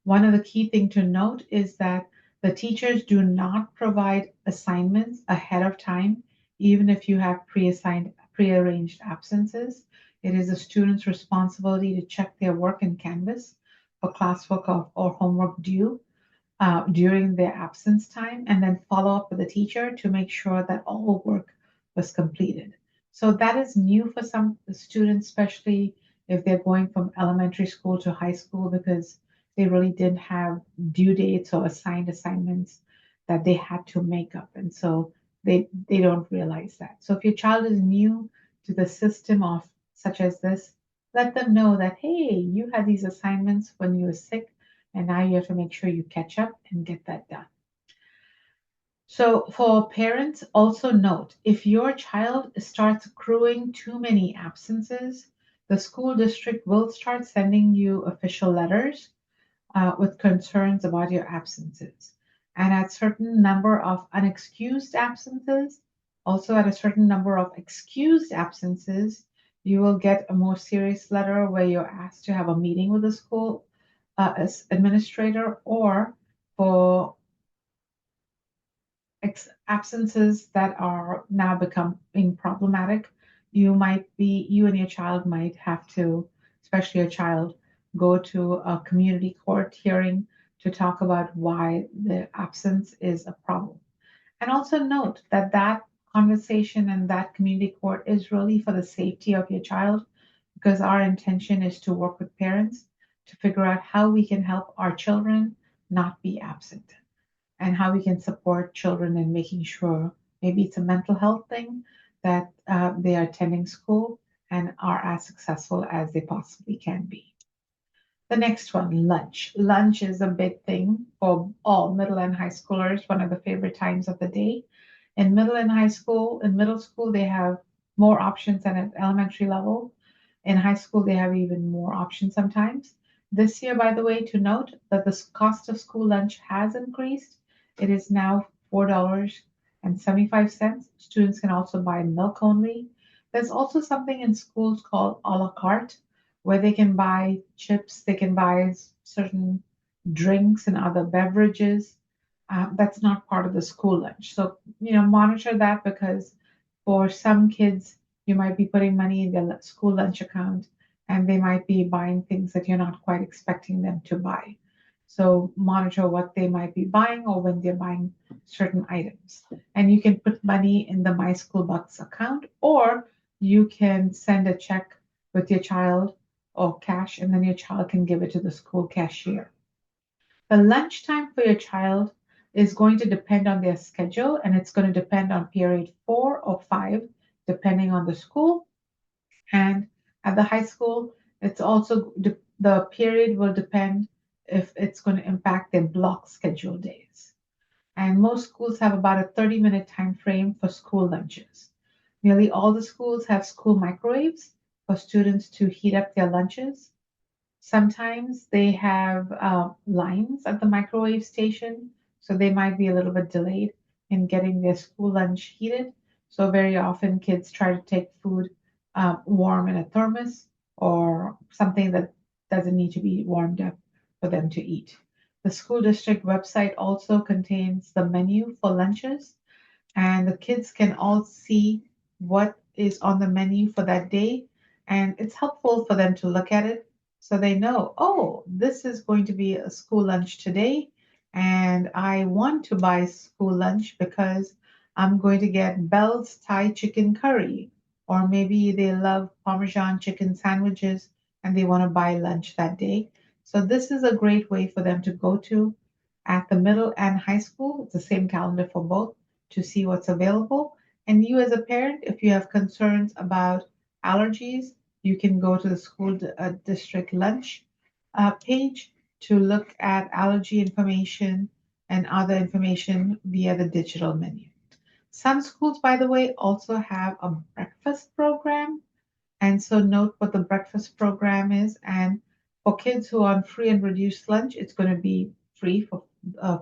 One of the key things to note is that the teachers do not provide assignments ahead of time, even if you have pre-assigned, pre-arranged absences. It is the student's responsibility to check their work in Canvas for classwork or homework due during their absence time and then follow up with the teacher to make sure that all work was completed. So that is new for some students, especially if they're going from elementary school to high school because they really didn't have due dates or assigned assignments that they had to make up. And so they don't realize that. So if your child is new to the system of such as this, let them know that, hey, you had these assignments when you were sick and now you have to make sure you catch up and get that done. So, for parents, also note if your child starts accruing too many absences, the school district will start sending you official letters with concerns about your absences. And at certain number of unexcused absences, also at a certain number of excused absences, you will get a more serious letter where you're asked to have a meeting with the school administrator, or for absences that are now becoming problematic, you and your child might have to, especially your child, go to a community court hearing to talk about why the absence is a problem. And also note that that conversation and that community court is really for the safety of your child, because our intention is to work with parents to figure out how we can help our children not be absent and how we can support children in making sure maybe it's a mental health thing that they are attending school and are as successful as they possibly can be. The next one, lunch. Lunch is a big thing for all middle and high schoolers, one of the favorite times of the day. In middle school, they have more options than at elementary level. In high school, they have even more options sometimes. This year, by the way, to note that the cost of school lunch has increased. It is now $4.75. Students can also buy milk only. There's also something in schools called a la carte, where they can buy chips, they can buy certain drinks and other beverages. That's not part of the school lunch. So, monitor that, because for some kids, you might be putting money in their school lunch account and they might be buying things that you're not quite expecting them to buy. So, monitor what they might be buying or when they're buying certain items. And you can put money in the My School Bucks account, or you can send a check with your child or cash, and then your child can give it to the school cashier. The lunchtime for your child is going to depend on their schedule, and it's going to depend on period 4 or 5, depending on the school. And at the high school, it's also the period will depend if it's going to impact their block schedule days. And most schools have about a 30-minute time frame for school lunches. Nearly all the schools have school microwaves for students to heat up their lunches. Sometimes they have lines at the microwave station, so they might be a little bit delayed in getting their school lunch heated. So very often kids try to take food warm in a thermos or something that doesn't need to be warmed up for them to eat. The school district website also contains the menu for lunches, and the kids can all see what is on the menu for that day. And it's helpful for them to look at it so they know, oh, this is going to be a school lunch today. And I want to buy school lunch because I'm going to get Bell's Thai chicken curry. Or maybe they love Parmesan chicken sandwiches and they want to buy lunch that day. So this is a great way for them to go to at the middle and high school. It's the same calendar for both to see what's available. And you, as a parent, if you have concerns about allergies, you can go to the school district lunch page to look at allergy information and other information via the digital menu. Some schools, by the way, also have a breakfast program. And so note what the breakfast program is. And for kids who are on free and reduced lunch, it's going to be free for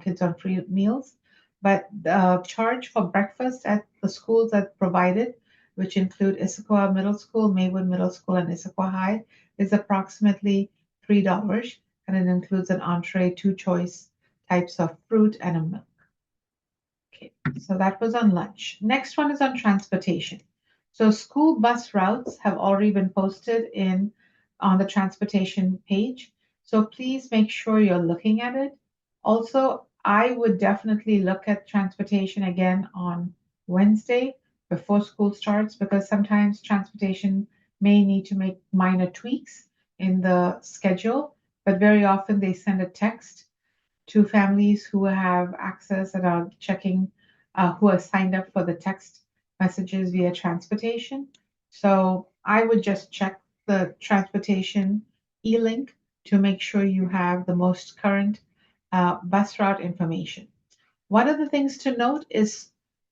kids on free meals, but the charge for breakfast at the schools that provide it, which include Issaquah Middle School, Maywood Middle School, and Issaquah High, is approximately $3, and it includes an entree, two choice types of fruit, and a milk. Okay, so that was on lunch. Next one is on transportation. So school bus routes have already been posted in on the transportation page. So please make sure you're looking at it. Also, I would definitely look at transportation again on Wednesday before school starts because sometimes transportation may need to make minor tweaks in the schedule, but very often they send a text to families who have access and are checking, who are signed up for the text messages via transportation. So I would just check the transportation e-link to make sure you have the most current bus route information. One of the things to note is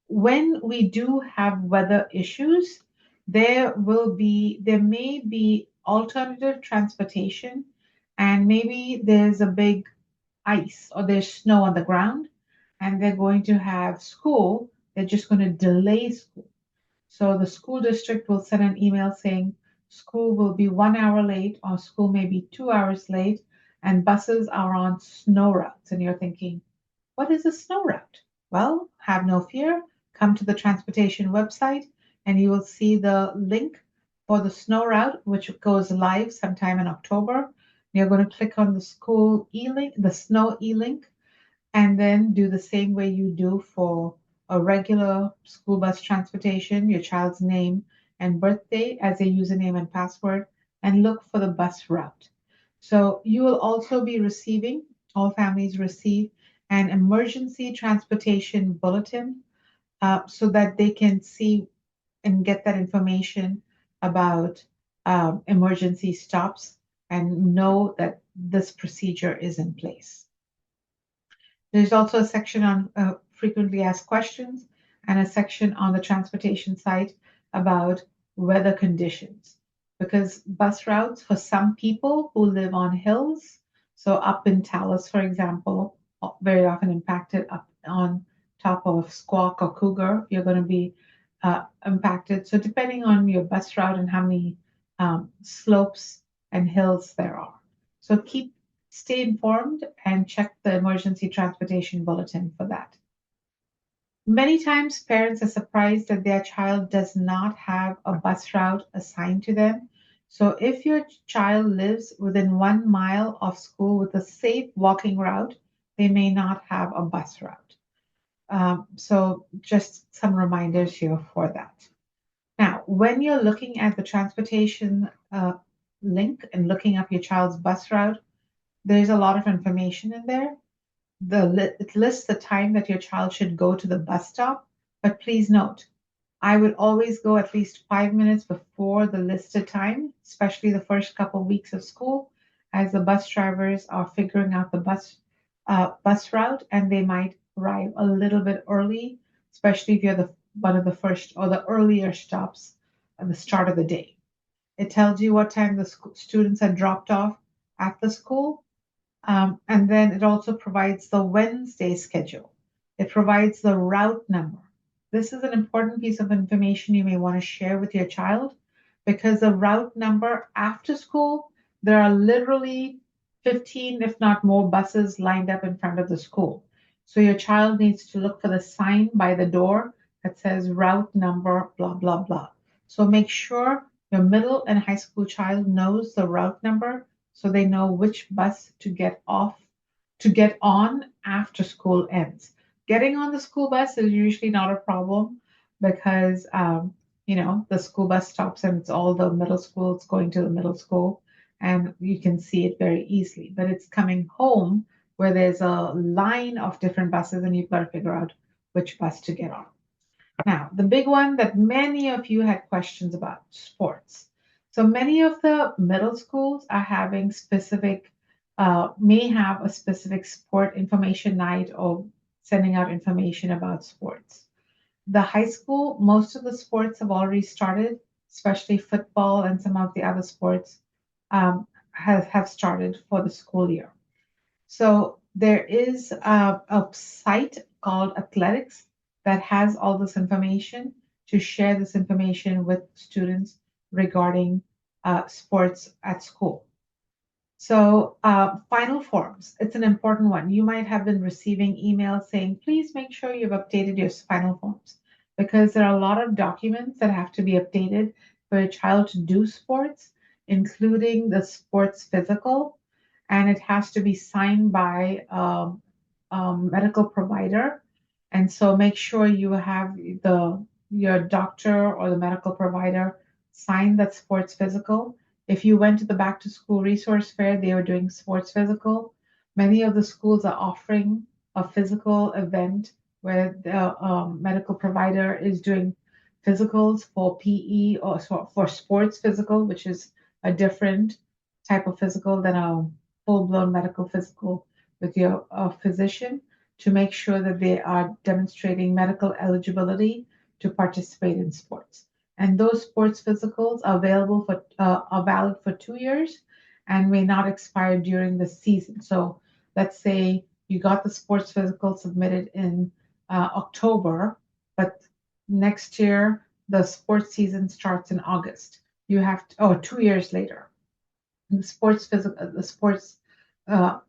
when we do have weather issues, there may be alternative transportation, and maybe there's a big ice or there's snow on the ground and they're going to have school, they're just going to delay school. So the school district will send an email saying school will be 1 hour late or school may be 2 hours late and buses are on snow routes. And you're thinking, what is a snow route? Well, have no fear. Come to the transportation website and you will see the link for the snow route, which goes live sometime in October. You're going to click on the school e-link, the snow e-link, and then do the same way you do for a regular school bus transportation, your child's name and birthday as a username and password, and look for the bus route. So you will also be receiving, all families receive an emergency transportation bulletin so that they can see and get that information about emergency stops and know that this procedure is in place. There's also a section on frequently asked questions and a section on the transportation site about weather conditions. Because bus routes for some people who live on hills, so up in Talus, for example, very often impacted up on top of Squawk or Cougar, you're going to be impacted. So depending on your bus route and how many slopes and hills there are. So stay informed and check the emergency transportation bulletin for that. Many times parents are surprised that their child does not have a bus route assigned to them. So if your child lives within 1 mile of school with a safe walking route, they may not have a bus route. So just some reminders here for that. Now, when you're looking at the transportation link and looking up your child's bus route, there's a lot of information in there. It lists the time that your child should go to the bus stop, but please note, I would always go at least 5 minutes before the listed time, especially the first couple of weeks of school, as the bus drivers are figuring out the bus route, and they might arrive a little bit early, especially if you're one of the first or the earlier stops at the start of the day. It tells you what time the students are dropped off at the school, and then it also provides the Wednesday schedule. It provides the route number. This is an important piece of information you may want to share with your child because the route number after school, there are literally 15, if not more, buses lined up in front of the school. So your child needs to look for the sign by the door that says route number, blah, blah, blah. So make sure your middle and high school child knows the route number so they know which bus to get on after school ends. Getting on the school bus is usually not a problem because the school bus stops and it's all the middle schools going to the middle school and you can see it very easily. But it's coming home where there's a line of different buses and you've got to figure out which bus to get on. Now, the big one that many of you had questions about, sports. So many of the middle schools are having may have a specific sport information night or sending out information about sports. The high school, most of the sports have already started, especially football and some of the other sports have started for the school year. So There is a site called Athletics that has all this information to share this information with students regarding sports at school. So, final forms, it's an important one. You might have been receiving emails saying, please make sure you've updated your final forms because there are a lot of documents that have to be updated for a child to do sports, including the sports physical, and it has to be signed by medical provider. And so make sure you have your doctor or the medical provider sign that sports physical. If you went to the back to school resource fair, they were doing sports physical. Many of the schools are offering a physical event where the medical provider is doing physicals for PE or for sports physical, which is a different type of physical than a full blown medical physical with your physician to make sure that they are demonstrating medical eligibility to participate in sports. And those sports physicals are valid for 2 years and may not expire during the season. So let's say you got the sports physical submitted in October, but next year the sports season starts in August. You have to, 2 years later, the sports uh,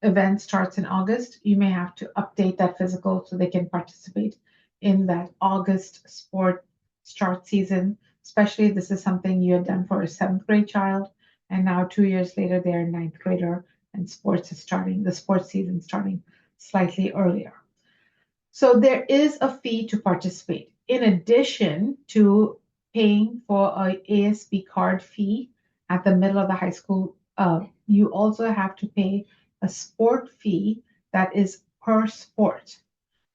event starts in August, you may have to update that physical so they can participate in that August sport start season, especially if this is something you had done for a seventh grade child, and now 2 years later they're a ninth grader and the sports season starting slightly earlier. So there is a fee to participate. In addition to paying for a ASB card fee at the middle of the high school, you also have to pay a sport fee that is per sport.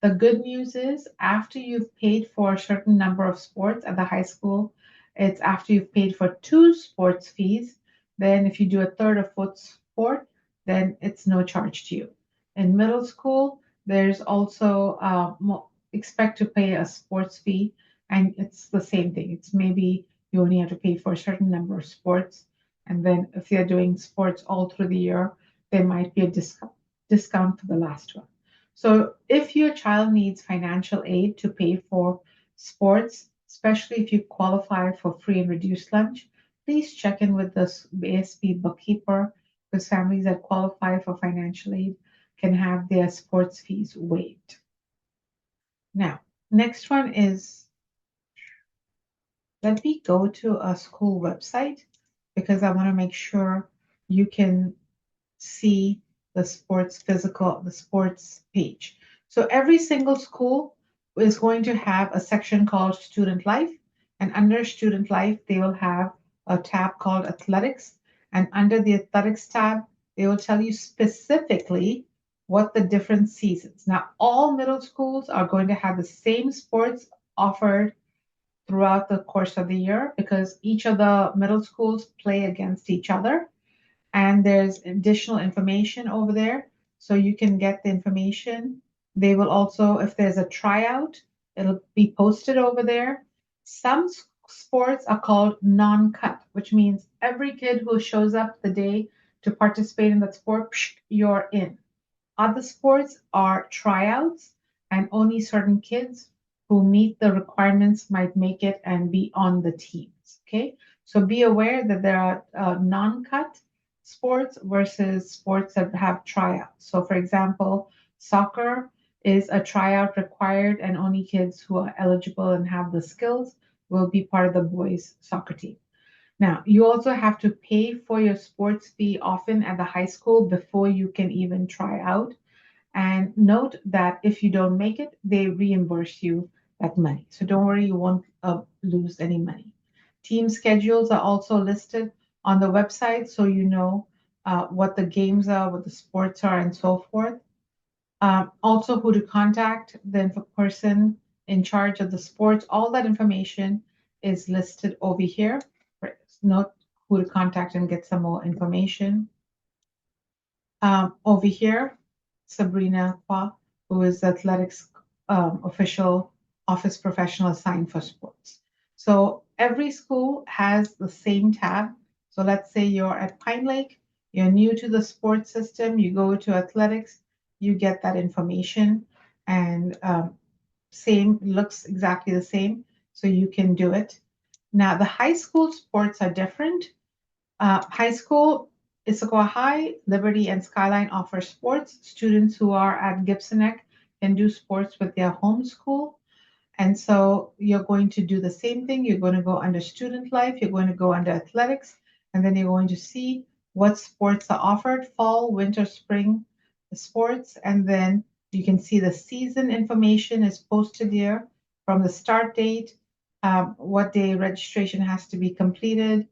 The good news is after you've paid for a certain number of sports at the high school, it's after you've paid for two sports fees, then if you do a third or fourth sport, then it's no charge to you. In middle school, there's also expect to pay a sports fee, and it's the same thing. It's maybe you only have to pay for a certain number of sports, and then if they're doing sports all through the year, there might be a discount for the last one. So if your child needs financial aid to pay for sports, especially if you qualify for free and reduced lunch, please check in with the ASB bookkeeper because families that qualify for financial aid can have their sports fees waived. Now, next one is let me go to a school website because I want to make sure you can see the sports page. So every single school is going to have a section called Student Life, and under Student Life, they will have a tab called Athletics. And under the Athletics tab, they will tell you specifically what the different seasons. Now, all middle schools are going to have the same sports offered throughout the course of the year because each of the middle schools play against each other and there's additional information over there so you can get the information. They will also, if there's a tryout, it'll be posted over there. Some sports are called non-cut, which means every kid who shows up the day to participate in that sport, you're in. Other sports are tryouts, and only certain kids who meet the requirements might make it and be on the teams. Okay, so be aware that there are non-cut sports versus sports that have tryouts. So, for example, soccer is a tryout required, and only kids who are eligible and have the skills will be part of the boys' soccer team. Now, you also have to pay for your sports fee often at the high school before you can even try out. And note that if you don't make it, they reimburse you that money. So don't worry, you won't lose any money. Team schedules are also listed on the website so you know what the games are, what the sports are, and so forth. Also, who to contact, the person in charge of the sports, all that information is listed over here. Note who to contact and get some more information. Over here, Sabrina Qua, who is the athletics official office professional assigned for sports. So every school has the same tab. So let's say you're at Pine Lake, you're new to the sports system, you go to athletics, you get that information, and same looks exactly the same, so you can do it. Now, the high school sports are different. High school, Issaquah High, Liberty, and Skyline offer sports. Students who are at Gibson Neck can do sports with their home school. And so you're going to do the same thing. You're going to go under student life, you're going to go under athletics, and then you're going to see what sports are offered fall, winter, spring sports. And then you can see the season information is posted here from the start date, what day registration has to be completed.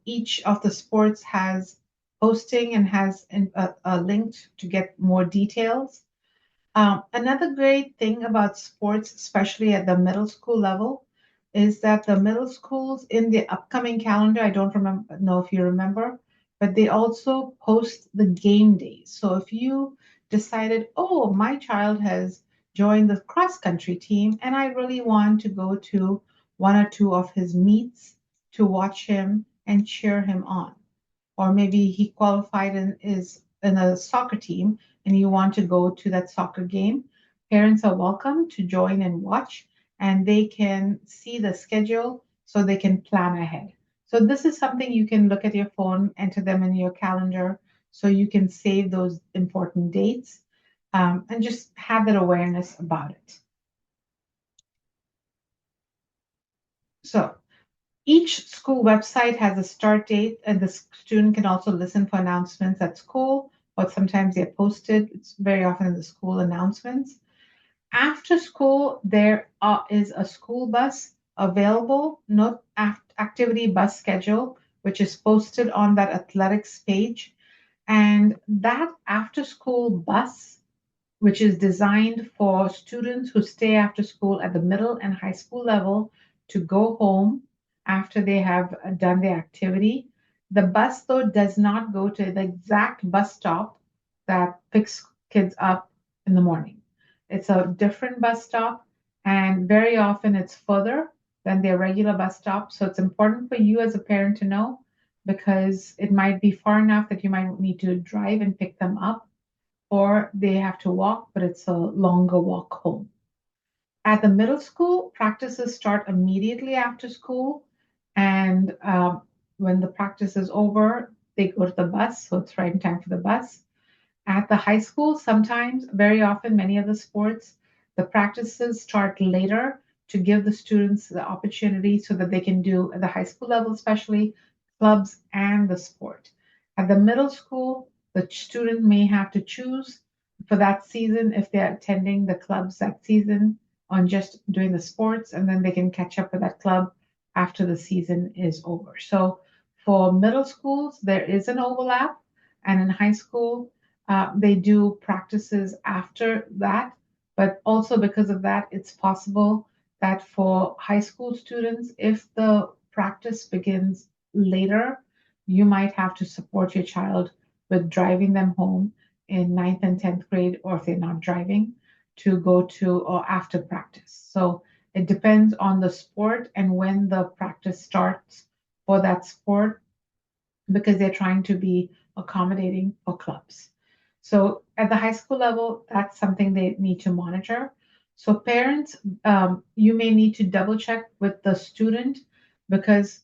Each of the sports has posting and has a link to get more details. Another great thing about sports, especially at the middle school level, is that the middle schools in the upcoming calendar, I don't remember, know if you remember, but they also post the game days. So if you decided, oh, my child has joined the cross country team and I really want to go to one or two of his meets to watch him and cheer him on, or maybe he qualified and is in a soccer team and you want to go to that soccer game, parents are welcome to join and watch, and they can see the schedule so they can plan ahead. So this is something you can look at your phone, enter them in your calendar so you can save those important dates, and just have that awareness about it. So each school website has a start date, and the student can also listen for announcements at school, or sometimes they're posted. It's very often in the school announcements. After school, there is a school bus available, no activity bus schedule, which is posted on that athletics page. And that after school bus, which is designed for students who stay after school at the middle and high school level to go home after they have done their activity. The bus, though, does not go to the exact bus stop that picks kids up in the morning. It's a different bus stop, and very often it's further than their regular bus stop. So it's important for you as a parent to know, because it might be far enough that you might need to drive and pick them up, or they have to walk, but it's a longer walk home. At the middle school, practices start immediately after school, and when the practice is over, they go to the bus, so it's right in time for the bus. At the high school, sometimes, very often, many of the sports, the practices start later to give the students the opportunity so that they can do, at the high school level especially, clubs and the sport. At the middle school, the student may have to choose for that season if they're attending the clubs that season on just doing the sports, and then they can catch up with that club after the season is over. So for middle schools, there is an overlap, and in high school, they do practices after that, but also because of that, it's possible that for high school students, if the practice begins later, you might have to support your child with driving them home in ninth and 10th grade, or if they're not driving, to go to or after practice. So it depends on the sport and when the practice starts for that sport, because they're trying to be accommodating for clubs. So at the high school level, that's something they need to monitor. So parents, you may need to double check with the student, because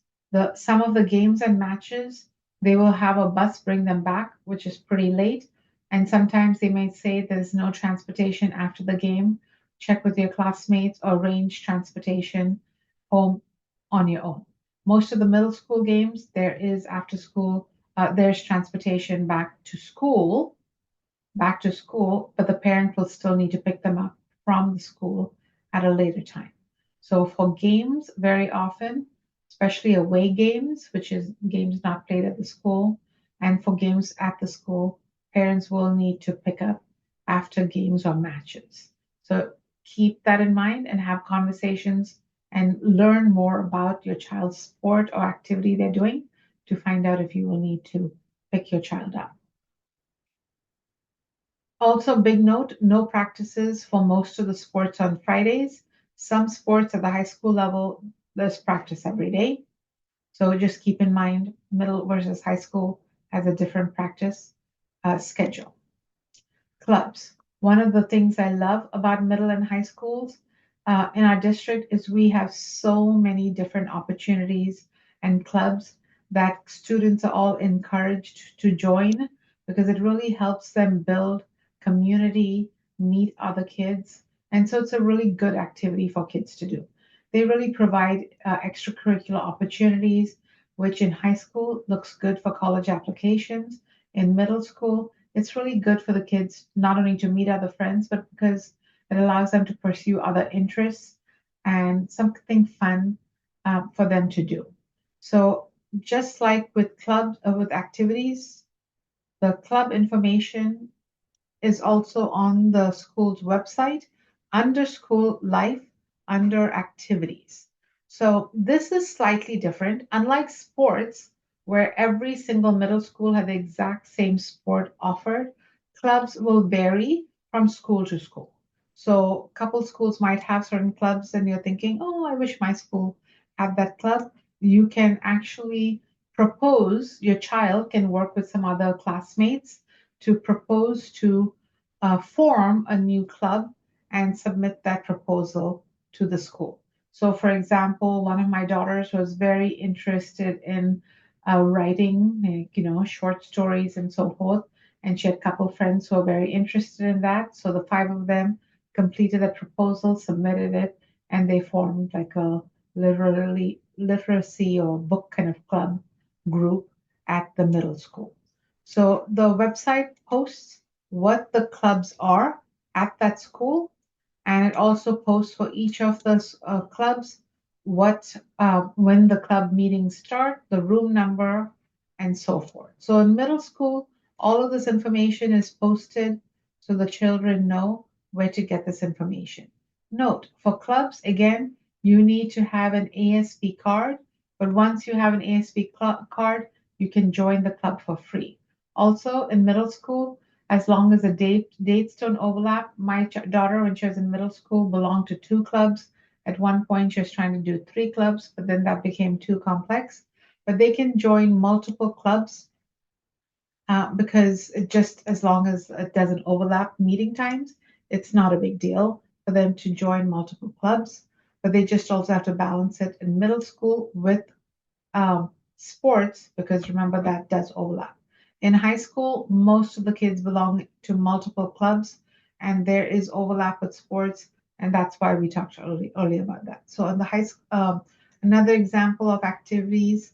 some of the games and matches, they will have a bus bring them back, which is pretty late. And sometimes they may say there's no transportation after the game. Check with your classmates or arrange transportation home on your own. Most of the middle school games, there is after school, there's transportation back to school, but the parent will still need to pick them up from the school at a later time. So for games, very often, especially away games, which is games not played at the school, and for games at the school, parents will need to pick up after games or matches. So keep that in mind and have conversations and learn more about your child's sport or activity they're doing to find out if you will need to pick your child up. Also, big note, no practices for most of the sports on Fridays. Some sports at the high school level, there's practice every day. So just keep in mind, middle versus high school has a different practice schedule. Clubs. One of the things I love about middle and high schools in our district is we have so many different opportunities and clubs that students are all encouraged to join because it really helps them build community, meet other kids. And so it's a really good activity for kids to do. They really provide extracurricular opportunities, which in high school looks good for college applications. In middle school, it's really good for the kids not only to meet other friends, but because it allows them to pursue other interests and something fun for them to do. So just like with clubs or with activities, the club information is also on the school's website under school life, under activities. So this is slightly different. Unlike sports, where every single middle school had the exact same sport offered, clubs will vary from school to school. So a couple schools might have certain clubs, and you're thinking, oh, I wish my school had that club. You can actually propose, your child can work with some other classmates to propose to form a new club and submit that proposal to the school. So, for example, one of my daughters was very interested in writing, short stories and so forth. And she had a couple of friends who were very interested in that. So the five of them completed a proposal, submitted it, and they formed like a literally literacy or book kind of club group at the middle school. So the website posts what the clubs are at that school, and it also posts for each of the clubs what when the club meetings start, the room number, and so forth. So in middle school, all of this information is posted so the children know where to get this information. Note, for clubs, again, you need to have an ASB card, but once you have an ASB card, you can join the club for free. Also, in middle school, as long as the dates don't overlap. My daughter, when she was in middle school, belonged to two clubs. At one point, she was trying to do three clubs, but then that became too complex. But they can join multiple clubs because it just as long as it doesn't overlap meeting times, it's not a big deal for them to join multiple clubs. But they just also have to balance it in middle school with sports, because remember that does overlap. In high school, most of the kids belong to multiple clubs, and there is overlap with sports, and that's why we talked earlier about that. So in the another example of activities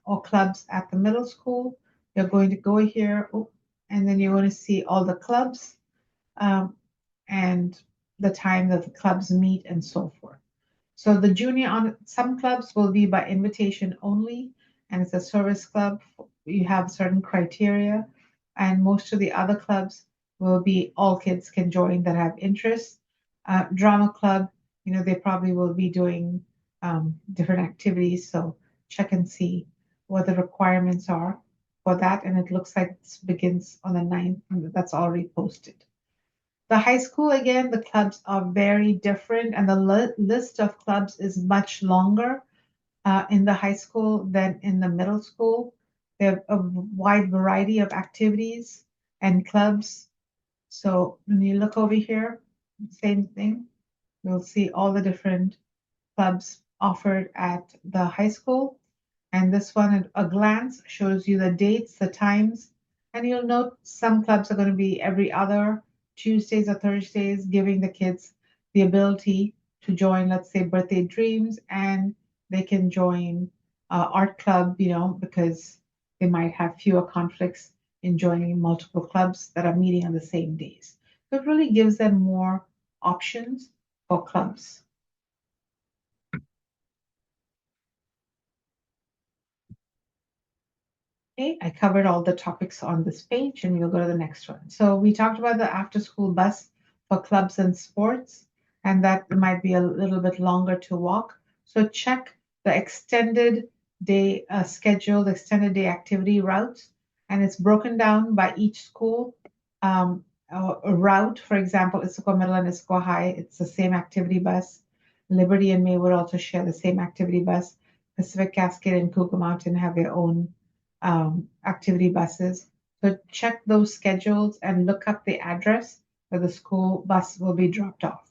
or clubs at the middle school, you're going to go here, and then you're going to see all the clubs um, and the time that the clubs meet and so forth. So the junior on some clubs will be by invitation only, and it's a service club. You have certain criteria, and most of the other clubs will be all kids can join that have interest. Drama club, they probably will be doing different activities. So check and see what the requirements are for that. And it looks like this begins on the 9th, and that's already posted. The high school, again, the clubs are very different, and the list of clubs is much longer in the high school than in the middle school. They have a wide variety of activities and clubs. So when you look over here, same thing, you'll see all the different clubs offered at the high school. And this one at a glance shows you the dates, the times, and you'll note some clubs are going to be every other Tuesdays or Thursdays, giving the kids the ability to join, let's say, birthday dreams, and they can join art club, because they might have fewer conflicts in joining multiple clubs that are meeting on the same days. So it really gives them more options for clubs. Okay, I covered all the topics on this page, and we'll go to the next one. So we talked about the after-school bus for clubs and sports, and that might be a little bit longer to walk. So check the extended day schedule, the extended day activity routes, and it's broken down by each school. A route, for example, Issaquah Middle and Issaquah High, it's the same activity bus. Liberty and Maywood also share the same activity bus. Pacific Cascade and Cougar Mountain have their own activity buses. So So check those schedules and look up the address where the school bus will be dropped off.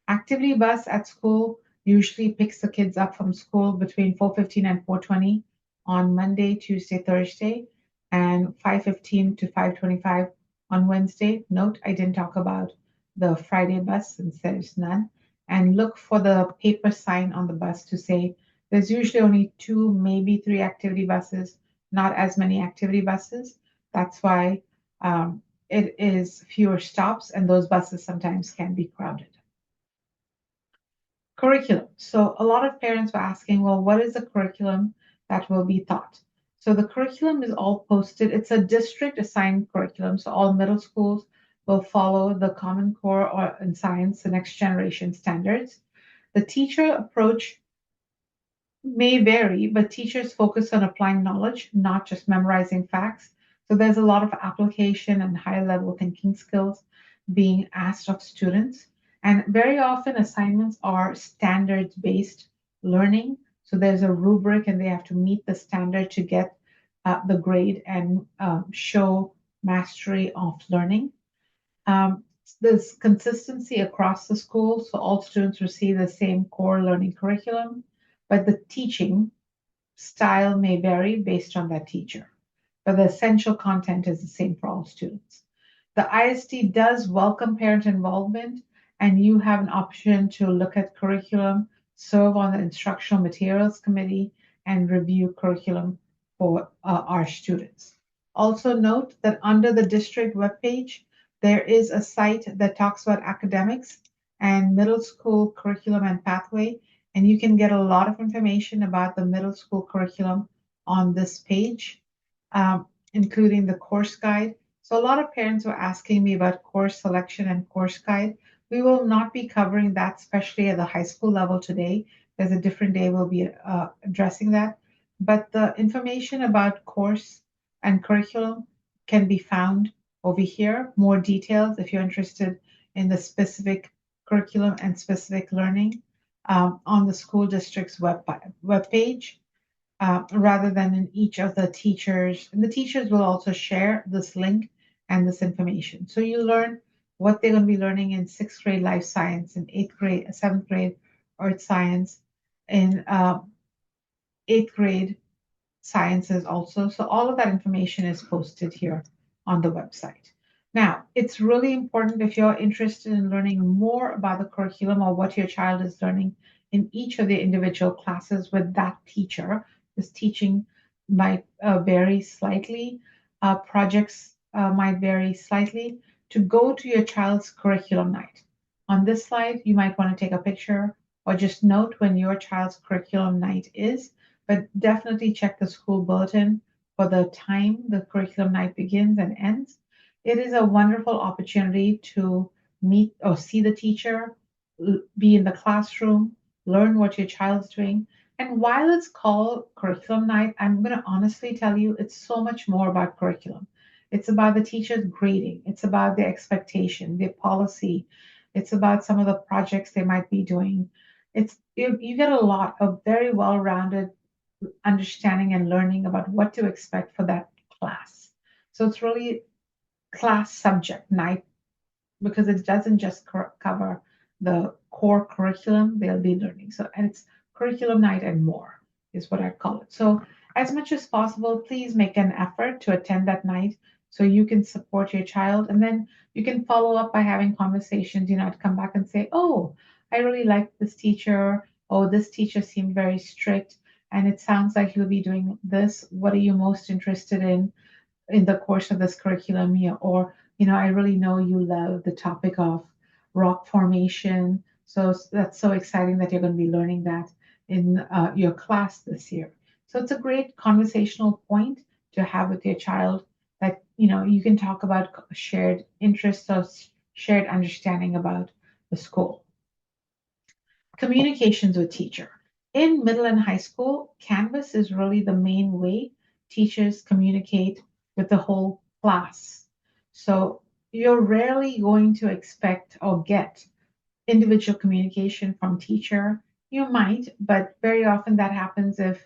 Activity bus at school usually picks the kids up from school between 4:15 and 4:20 on Monday, Tuesday, Thursday, and 5:15 to 5:25 on Wednesday. Note I didn't talk about the Friday bus since there's none. And look for the paper sign on the bus to say there's usually only two, maybe three activity buses, not as many activity buses. That's why it is fewer stops, and those buses sometimes can be crowded. Curriculum. So a lot of parents were asking, well, what is the curriculum that will be taught? So the curriculum is all posted. It's a district assigned curriculum. So all middle schools will follow the Common Core or in science, the next generation standards. The teacher approach may vary, but teachers focus on applying knowledge, not just memorizing facts. So there's a lot of application and high level thinking skills being asked of students. And very often assignments are standards based learning. So there's a rubric and they have to meet the standard to get the grade and show mastery of learning. Um, there's consistency across the school, so all students receive the same core learning curriculum, but the teaching style may vary based on that teacher. But the essential content is the same for all students. The ISD does welcome parent involvement, and you have an option to look at curriculum, serve on the instructional materials committee, and review curriculum for our students. Also note that under the district webpage, there is a site that talks about academics and middle school curriculum and pathway, and you can get a lot of information about the middle school curriculum on this page, including the course guide. So a lot of parents were asking me about course selection and course guide. We will not be covering that, especially at the high school level today. There's a different day we'll be addressing that. But the information about course and curriculum can be found over here. More details if you're interested in the specific curriculum and specific learning on the school district's web page rather than in each of the teachers. And the teachers will also share this link and this information. So you learn what they're going to be learning in sixth grade life science, in eighth grade, seventh grade earth science, in eighth grade sciences also. So all of that information is posted here on the website. Now, it's really important if you're interested in learning more about the curriculum or what your child is learning in each of the individual classes with that teacher. This teaching might vary slightly, projects might vary slightly, to go to your child's curriculum night. On this slide, you might want to take a picture or just note when your child's curriculum night is, but definitely check the school bulletin for the time the curriculum night begins and ends. It is a wonderful opportunity to meet or see the teacher, be in the classroom, learn what your child's doing. And while it's called curriculum night, I'm going to honestly tell you it's so much more about curriculum. It's about the teacher's grading, it's about their expectation, their policy, it's about some of the projects they might be doing. You get a lot of very well-rounded understanding and learning about what to expect for that class. So it's really class subject night because it doesn't just cover the core curriculum they'll be learning. So, and it's curriculum night and more is what I call it. So, as much as possible, please make an effort to attend that night so you can support your child. And then you can follow up by having conversations, to come back and say, oh, I really like this teacher. Oh, this teacher seemed very strict. And it sounds like you'll be doing this. What are you most interested in the course of this curriculum here? Or, I really know you love the topic of rock formation. So that's so exciting that you're going to be learning that in your class this year. So it's a great conversational point to have with your child that, you can talk about shared interests or shared understanding about the school. Communications with teacher. In middle and high school, Canvas is really the main way teachers communicate with the whole class. So you're rarely going to expect or get individual communication from teacher. You might, but very often that happens if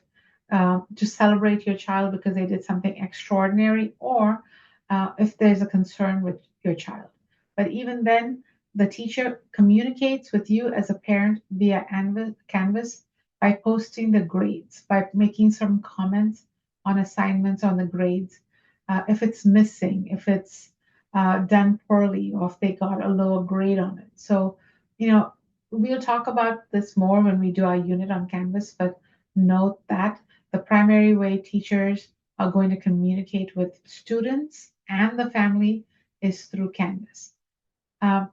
to celebrate your child because they did something extraordinary, or if there's a concern with your child. But even then, the teacher communicates with you as a parent via Canvas by posting the grades, by making some comments on assignments on the grades, if it's missing, if it's done poorly, or if they got a lower grade on it. So, you know, we'll talk about this more when we do our unit on Canvas, but note that the primary way teachers are going to communicate with students and the family is through Canvas.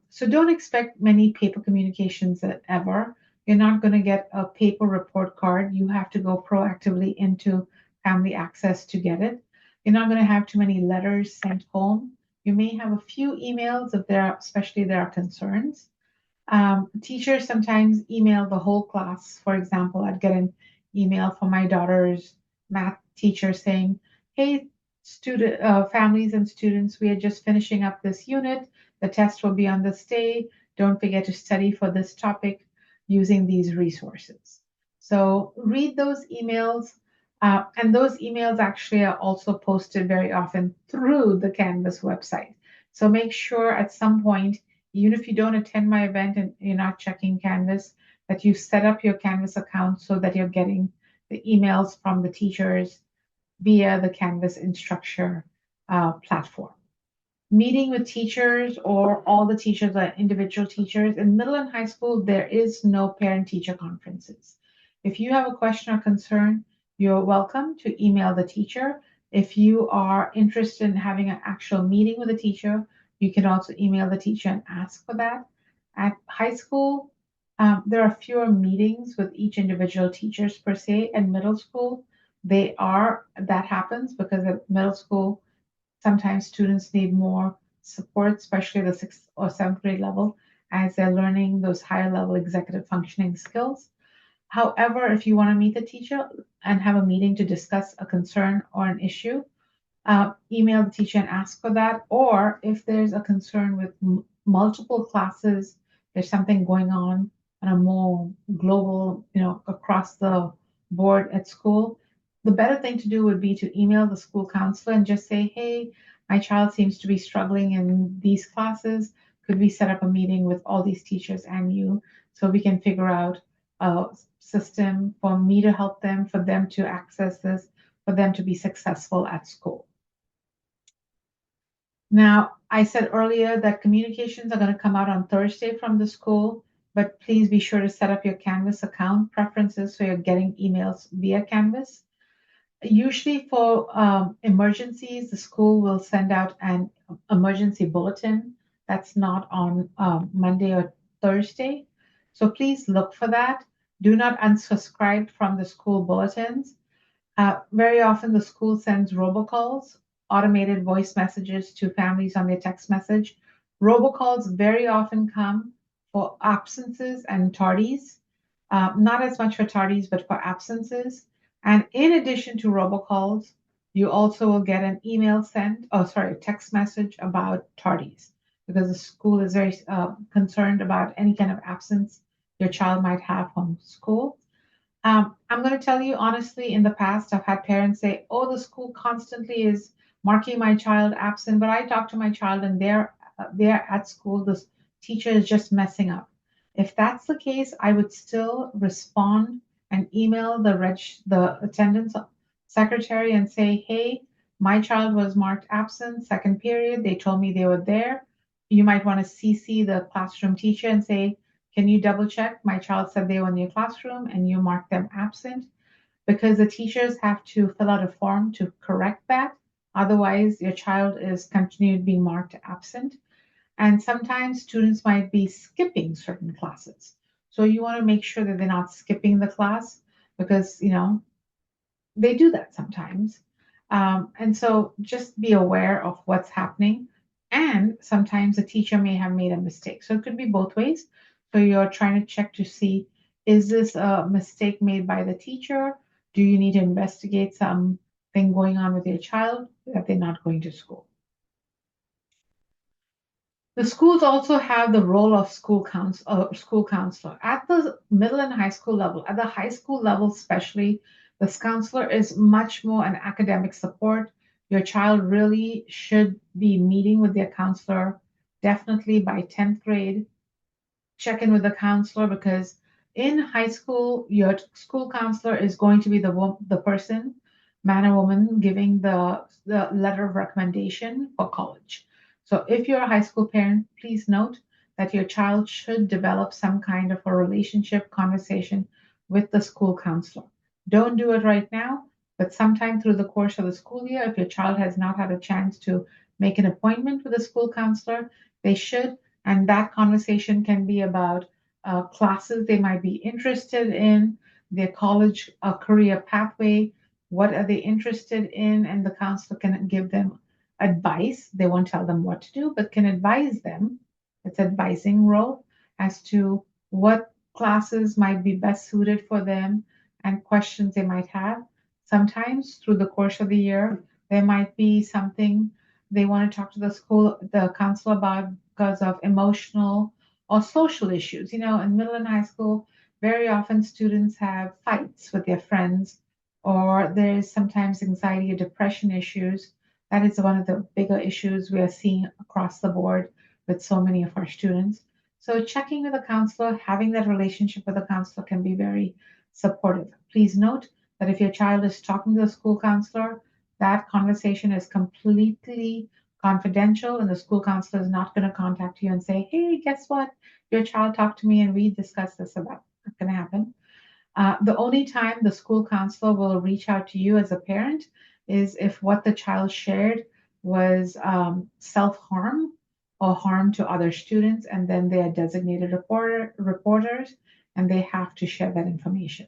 So don't expect many paper communications ever. You're not going to get a paper report card. You have to go proactively into Family Access to get it. You're not going to have too many letters sent home. You may have a few emails if there are, especially there are concerns. Teachers sometimes email the whole class. For example, I'd get an email from my daughter's math teacher saying, "Hey, student families and students, we are just finishing up this unit. The test will be on this day. Don't forget to study for this topic using these resources." So read those emails. And those emails actually are also posted very often through the Canvas website. So make sure at some point, even if you don't attend my event and you're not checking Canvas, that you set up your Canvas account so that you're getting the emails from the teachers via the Canvas instructure platform. Meeting with teachers or all the teachers are individual teachers. In middle and high school, there is no parent-teacher conferences. If you have a question or concern, you're welcome to email the teacher. If you are interested in having an actual meeting with a teacher, you can also email the teacher and ask for that. At high school, there are fewer meetings with each individual teachers per se. And middle school, that happens because at middle school, sometimes students need more support, especially the sixth or seventh grade level, as they're learning those higher level executive functioning skills. However, if you want to meet the teacher and have a meeting to discuss a concern or an issue, email the teacher and ask for that. Or if there's a concern with multiple classes, there's something going on a more global, across the board at school, the better thing to do would be to email the school counselor and just say, "Hey, my child seems to be struggling in these classes. Could we set up a meeting with all these teachers and you so we can figure out a system for me to help them, for them to access this, for them to be successful at school?" Now, I said earlier that communications are going to come out on Thursday from the school, but please be sure to set up your Canvas account preferences so you're getting emails via Canvas. Usually for emergencies, the school will send out an emergency bulletin that's not on Monday or Thursday. So please look for that. Do not unsubscribe from the school bulletins. Very often, the school sends robocalls, automated voice messages to families on their text message. Robocalls very often come for absences and tardies, not as much for tardies, but for absences. And in addition to robocalls, you also will get an email sent, oh, sorry, a text message about tardies, because the school is very concerned about any kind of absence your child might have from school. I'm going to tell you honestly, in the past, I've had parents say, "Oh, the school constantly is marking my child absent," but I talk to my child and they're at school. The teacher is just messing up. If that's the case, I would still respond and email the attendance secretary and say, "Hey, my child was marked absent, second period. They told me they were there." You might want to CC the classroom teacher and say, "Can you double check? My child said they were in your classroom and you marked them absent," because the teachers have to fill out a form to correct that. Otherwise, your child is continued being marked absent. And sometimes students might be skipping certain classes. So you want to make sure that they're not skipping the class because, they do that sometimes. And so just be aware of what's happening. And sometimes the teacher may have made a mistake. So it could be both ways. So you're trying to check to see, is this a mistake made by the teacher? Do you need to investigate something going on with your child that they're not going to school? The schools also have the role of school counselor at the middle and high school level. At the high school level, especially, this counselor is much more an academic support. Your child really should be meeting with their counselor definitely by 10th grade. Check in with the counselor because in high school, your school counselor is going to be the person, man or woman, giving the letter of recommendation for college. So if you're a high school parent, please note that your child should develop some kind of a relationship conversation with the school counselor. Don't do it right now, but sometime through the course of the school year, if your child has not had a chance to make an appointment with a school counselor, they should, and that conversation can be about classes they might be interested in, their college career pathway, what are they interested in, and the counselor can give them advice. They won't tell them what to do, but can advise them. It's advising role as to what classes might be best suited for them and questions they might have. Sometimes through the course of the year, there might be something they want to talk to the counselor about because of emotional or social issues. In middle and high school, very often students have fights with their friends, or there's sometimes anxiety or depression issues. That is one of the bigger issues we are seeing across the board with so many of our students. So, checking with a counselor, having that relationship with a counselor can be very supportive. Please note that if your child is talking to the school counselor, that conversation is completely confidential, and the school counselor is not going to contact you and say, "Hey, guess what? Your child talked to me and we discussed this about." Not going to happen. The only time the school counselor will reach out to you as a parent is if what the child shared was self-harm or harm to other students, and then they are designated reporters, and they have to share that information.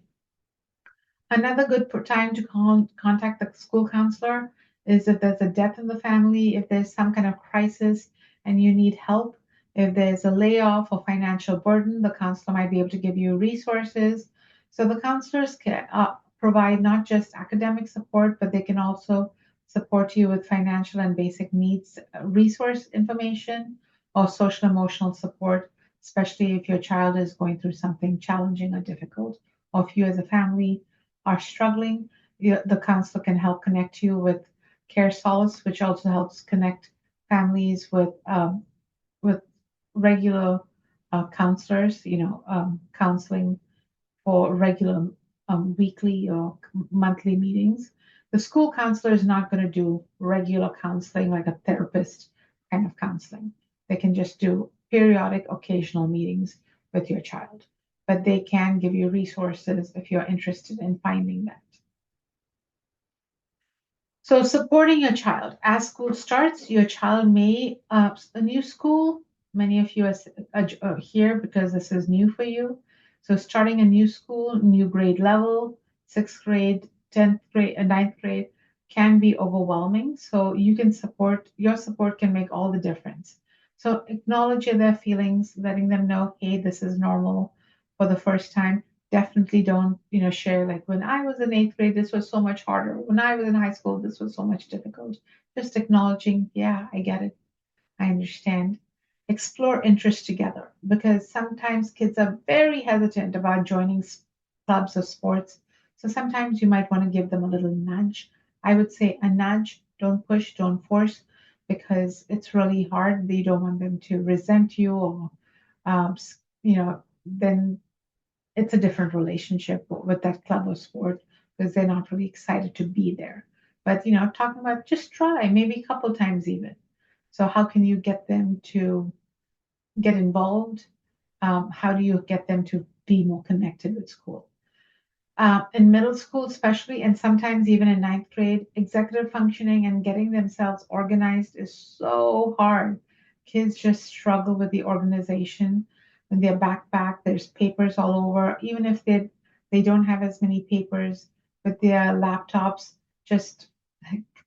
Another good time to contact the school counselor is if there's a death in the family, if there's some kind of crisis and you need help, if there's a layoff or financial burden, the counselor might be able to give you resources. So the counselors can provide not just academic support, but they can also support you with financial and basic needs, resource information, or social emotional support, especially if your child is going through something challenging or difficult, or if you as a family are struggling, the counselor can help connect you with Care Solace, which also helps connect families with regular counselors. Counseling for regular weekly or monthly meetings. The school counselor is not going to do regular counseling like a therapist kind of counseling. They can just do periodic, occasional meetings with your child, but they can give you resources if you're interested in finding that. So supporting your child as school starts, your child may a new school. Many of you are here because this is new for you. So starting a new school, new grade level, sixth grade, 10th grade, and ninth grade can be overwhelming. So you can support your support can make all the difference. So acknowledge their feelings, letting them know, hey, this is normal for the first time. Definitely don't share like when I was in eighth grade this was so much harder, when I was in high school this was so much difficult. Just acknowledging, yeah, I get it, I understand. Explore interests together because sometimes kids are very hesitant about joining clubs or sports. So sometimes you might want to give them a little nudge. I would say a nudge, don't push, don't force, because it's really hard. You don't want them to resent you or um, then it's a different relationship with that club or sport because they're not really excited to be there. But talking about just try, maybe a couple times even. So how can you get them to get involved? How do you get them to be more connected with school? In middle school, especially, and sometimes even in ninth grade, executive functioning and getting themselves organized is so hard. Kids just struggle with the organization. In their backpack, there's papers all over. Even if they don't have as many papers, with their laptops, just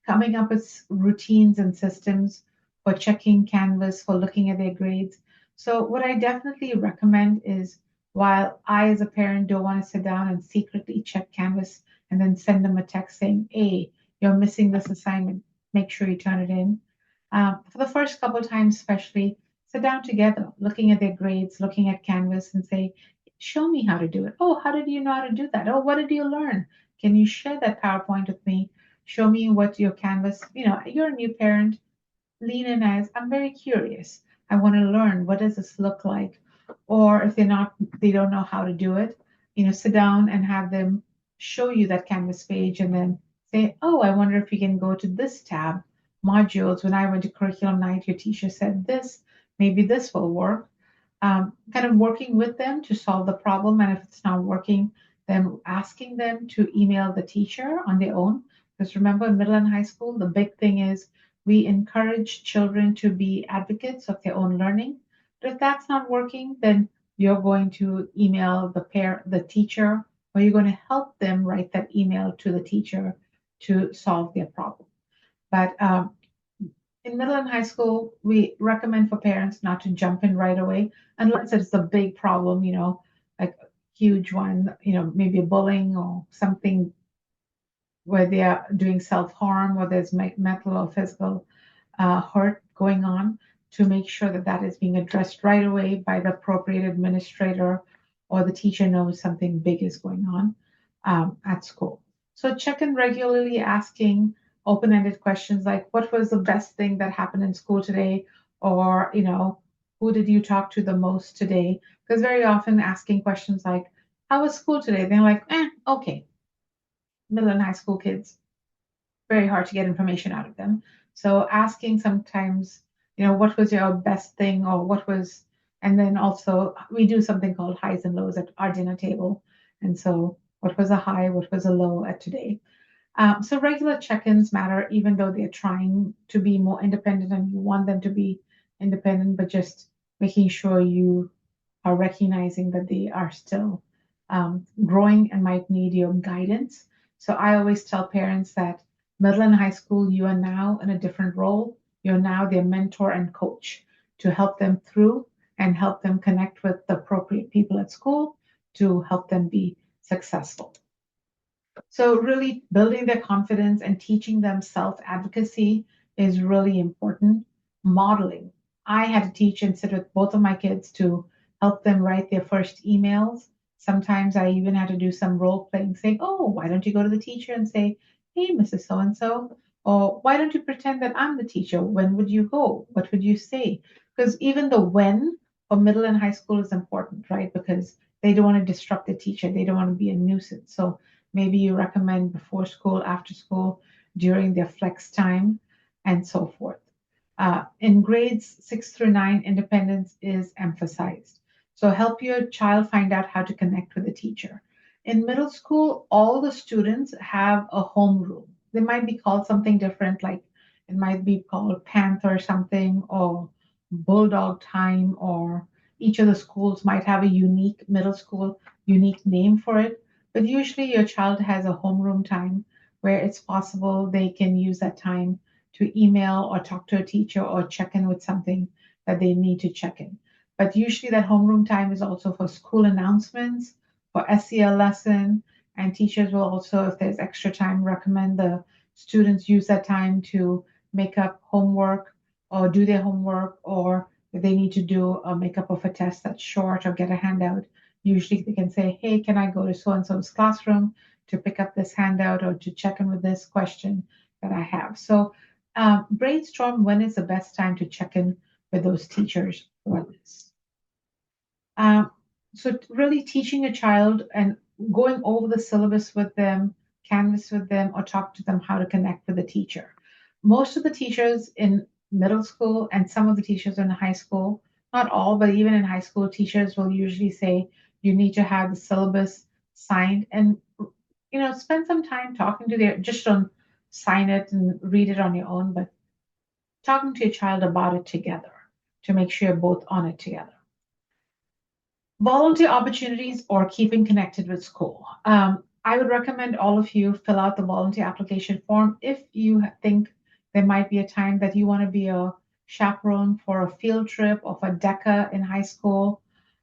coming up with routines and systems for checking Canvas, for looking at their grades. So, what I definitely recommend is while I, as a parent, don't want to sit down and secretly check Canvas and then send them a text saying, hey, you're missing this assignment, make sure you turn it in. For the first couple of times, especially, sit down together, looking at their grades, looking at Canvas, and say, show me how to do it. Oh, how did you know how to do that? Oh, what did you learn? Can you share that PowerPoint with me? show me what your Canvas, you're a new parent, lean in as I'm very curious. I want to learn what does this look like? Or if they don't know how to do it, sit down and have them show you that Canvas page and then say, oh, I wonder if you can go to this tab, modules. When I went to curriculum night, your teacher said this, maybe this will work. Kind of working with them to solve the problem. And if it's not working, then asking them to email the teacher on their own. Because remember, in middle and high school, the big thing is we encourage children to be advocates of their own learning. But if that's not working, then you're going to email the teacher, or you're going to help them write that email to the teacher to solve their problem. But in middle and high school, we recommend for parents not to jump in right away unless it's a big problem, like a huge one, maybe a bullying or something where they are doing self-harm or there's mental or physical hurt going on, to make sure that that is being addressed right away by the appropriate administrator, or the teacher knows something big is going on at school. So check in regularly, asking open-ended questions like, what was the best thing that happened in school today? Or, who did you talk to the most today? Because very often asking questions like, how was school today? They're like, okay. Middle and high school kids, very hard to get information out of them. So asking sometimes, what was your best thing, or what was, and then also we do something called highs and lows at our dinner table. And so what was a high, what was a low at today? So regular check-ins matter, even though they're trying to be more independent and you want them to be independent, but just making sure you are recognizing that they are still growing and might need your guidance. So I always tell parents that middle and high school, you are now in a different role. You're now their mentor and coach to help them through and help them connect with the appropriate people at school to help them be successful. So, really building their confidence and teaching them self advocacy is really important. Modeling. I had to teach and sit with both of my kids to help them write their first emails. Sometimes I even had to do some role playing, saying, oh, why don't you go to the teacher and say, hey, Mrs. So and so? Or why don't you pretend that I'm the teacher? When would you go? What would you say? Because even the when for middle and high school is important, right? Because they don't want to disrupt the teacher, they don't want to be a nuisance. So maybe you recommend before school, after school, during their flex time, and so forth. In grades 6 through 9, independence is emphasized. So help your child find out how to connect with the teacher. In middle school, all the students have a homeroom. They might be called something different, like it might be called Panther something, or Bulldog Time, or each of the schools might have a unique middle school, unique name for it. But usually your child has a homeroom time where it's possible they can use that time to email or talk to a teacher or check in with something that they need to check in. But usually that homeroom time is also for school announcements, for SEL lesson, and teachers will also, if there's extra time, recommend the students use that time to make up homework or do their homework, or if they need to do a makeup of a test that's short or get a handout, usually they can say, hey, can I go to so and so's classroom to pick up this handout or to check in with this question that I have. So brainstorm when is the best time to check in with those teachers for this. Um, so really teaching a child and going over the syllabus with them, canvas with them, or talk to them how to connect with the teacher. Most of the teachers in middle school and some of the teachers in high school, not all, but even in high school, teachers will usually say you need to have the syllabus signed and spend some time talking to their, just don't sign it and read it on your own, but talking to your child about it together to make sure you're both on it together. Volunteer opportunities or keeping connected with school. I would recommend all of you fill out the volunteer application form if you think there might be a time that you want to be a chaperone for a field trip or for DECA in high school.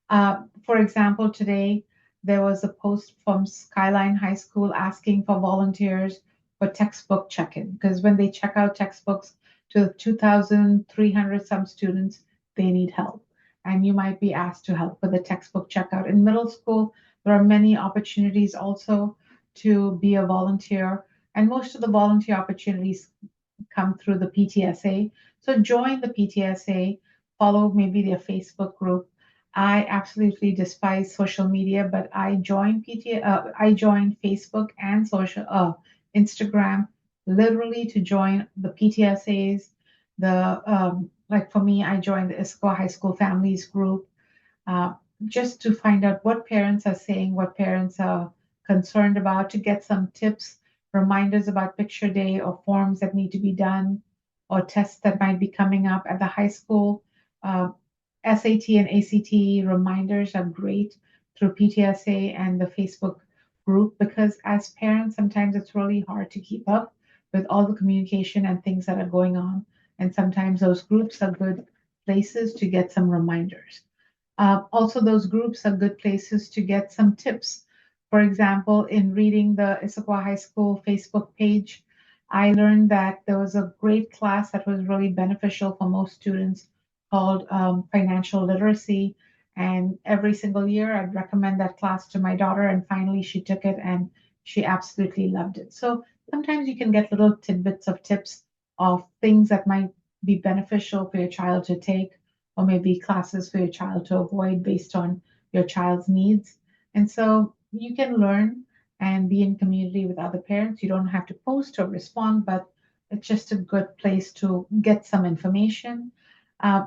For example, today there was a post from Skyline High School asking for volunteers for textbook check-in, because when they check out textbooks to 2,300 some students, they need help, and you might be asked to help with the textbook checkout. In middle school, there are many opportunities also to be a volunteer. And most of the volunteer opportunities come through the PTSA. So join the PTSA, follow maybe their Facebook group. I absolutely despise social media, but I joined Facebook and Instagram literally to join the PTSAs. Like for me, I joined the Issaquah High School Families group uh, just to find out what parents are saying, what parents are concerned about, to get some tips, reminders about picture day or forms that need to be done or tests that might be coming up at the high school. Uh, SAT and ACT reminders are great through PTSA and the Facebook group because as parents, sometimes it's really hard to keep up with all the communication and things that are going on. And sometimes those groups are good places to get some reminders. Also, those groups are good places to get some tips. For example, in reading the Issaquah High School Facebook page, I learned that there was a great class that was really beneficial for most students called financial literacy. And every single year, I'd recommend that class to my daughter, and finally, she took it and she absolutely loved it. So sometimes you can get little tidbits of tips of things that might be beneficial for your child to take or maybe classes for your child to avoid based on your child's needs. And so you can learn and be in community with other parents. You don't have to post or respond, but it's just a good place to get some information.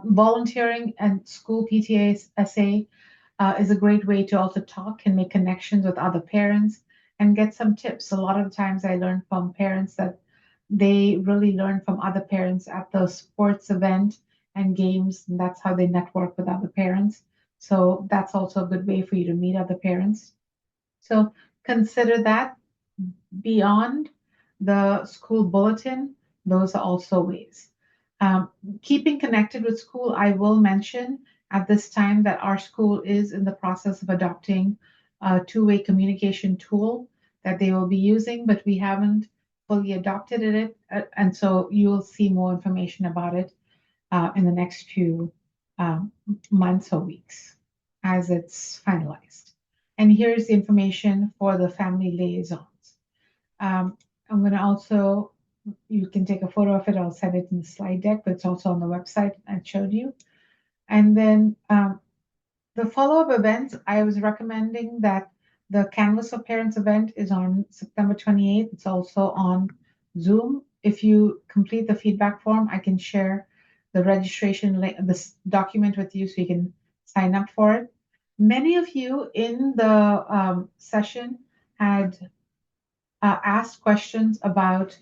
Volunteering and school PTA SA is a great way to also talk and make connections with other parents and get some tips. A lot of times I learn from parents that they really learn from other parents at the sports event and games, and that's how they network with other parents. So that's also a good way for you to meet other parents. So consider that beyond the school bulletin, those are also ways. Um, Keeping connected with school, I will mention at this time that our school is in the process of adopting a two-way communication tool that they will be using, but we haven't fully adopted it, and so you'll see more information about it in the next few um, months or weeks as it's finalized. And here's the information for the family liaisons. Um, I'm going to also, you can take a photo of it. I'll send it in the slide deck, but it's also on the website I showed you. And then the follow-up events, I was recommending that the Canvas of Parents event is on September 28th. It's also on Zoom. If you complete the feedback form, I can share the registration link, this document with you so you can sign up for it. Many of you in the session had asked questions about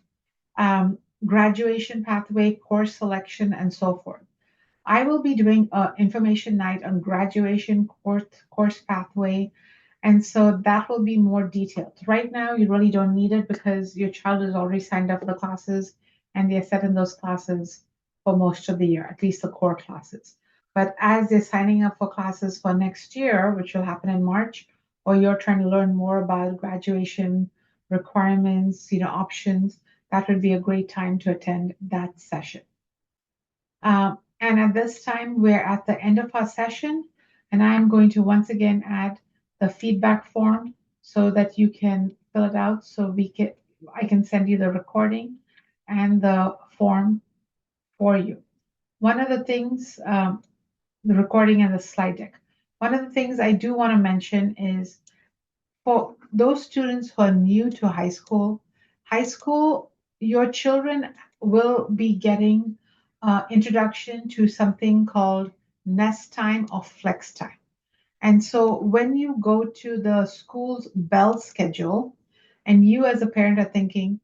graduation pathway, course selection, and so forth. I will be doing an information night on graduation course pathway, and so that will be more detailed. Right now, you really don't need it because your child is already signed up for the classes and they're set in those classes for most of the year, at least the core classes. But as they're signing up for classes for next year, which will happen in March, or you're trying to learn more about graduation requirements, options, that would be a great time to attend that session. And at this time, we're at the end of our session, and I'm going to once again add the feedback form so that you can fill it out so I can send you the recording and the form for you. One of the things, the recording and the slide deck. One of the things I do want to mention is for those students who are new to high school, your children will be getting introduction to something called nest time or flex time. And so when you go to the school's bell schedule, and you as a parent are thinking,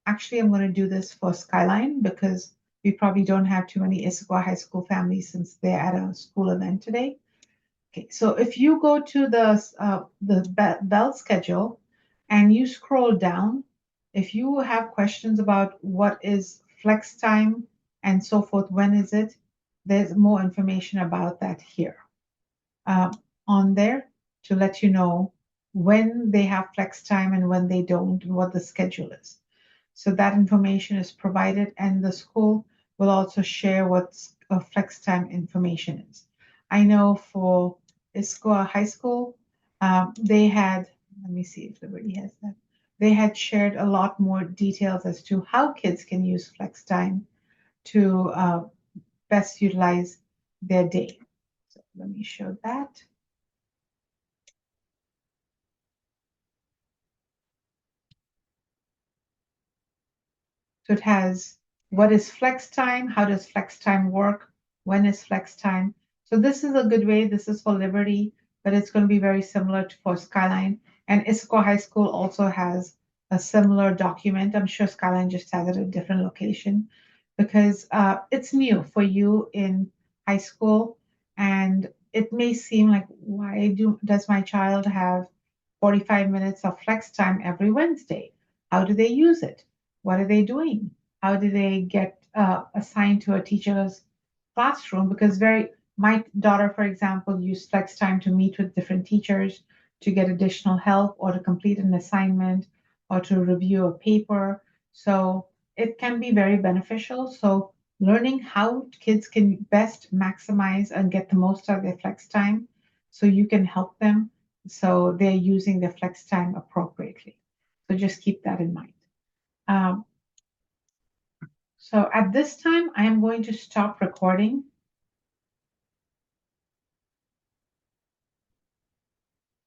actually, I'm going to do this for Skyline because we probably don't have too many Issaquah High School families since they're at a school event today. Okay, so if you go to the bell schedule and you scroll down, if you have questions about what is flex time and so forth, when is it, there's more information about that here uh, on there to let you know when they have flex time and when they don't and what the schedule is. So that information is provided, and the school will also share what flex time information is. I know for Issaquah High School, they had, let me see if everybody has that. they had shared a lot more details as to how kids can use flex time to best utilize their day. So let me show that. So it has what is flex time, how does flex time work, when is flex time. So this is a good way. This is for Liberty, but it's going to be very similar to for Skyline. And Issaquah High School also has a similar document. I'm sure Skyline just has it at a different location because it's new for you in high school, and it may seem like does my child have 45 minutes of flex time every Wednesday? How do they use it? What are they doing? How do they get assigned to a teacher's classroom? Because my daughter, for example, used flex time to meet with different teachers to get additional help or to complete an assignment or to review a paper. So it can be very beneficial. So learning how kids can best maximize and get the most out of their flex time so you can help them so they're using their flex time appropriately. So just keep that in mind. Um, so at this time, I am going to stop recording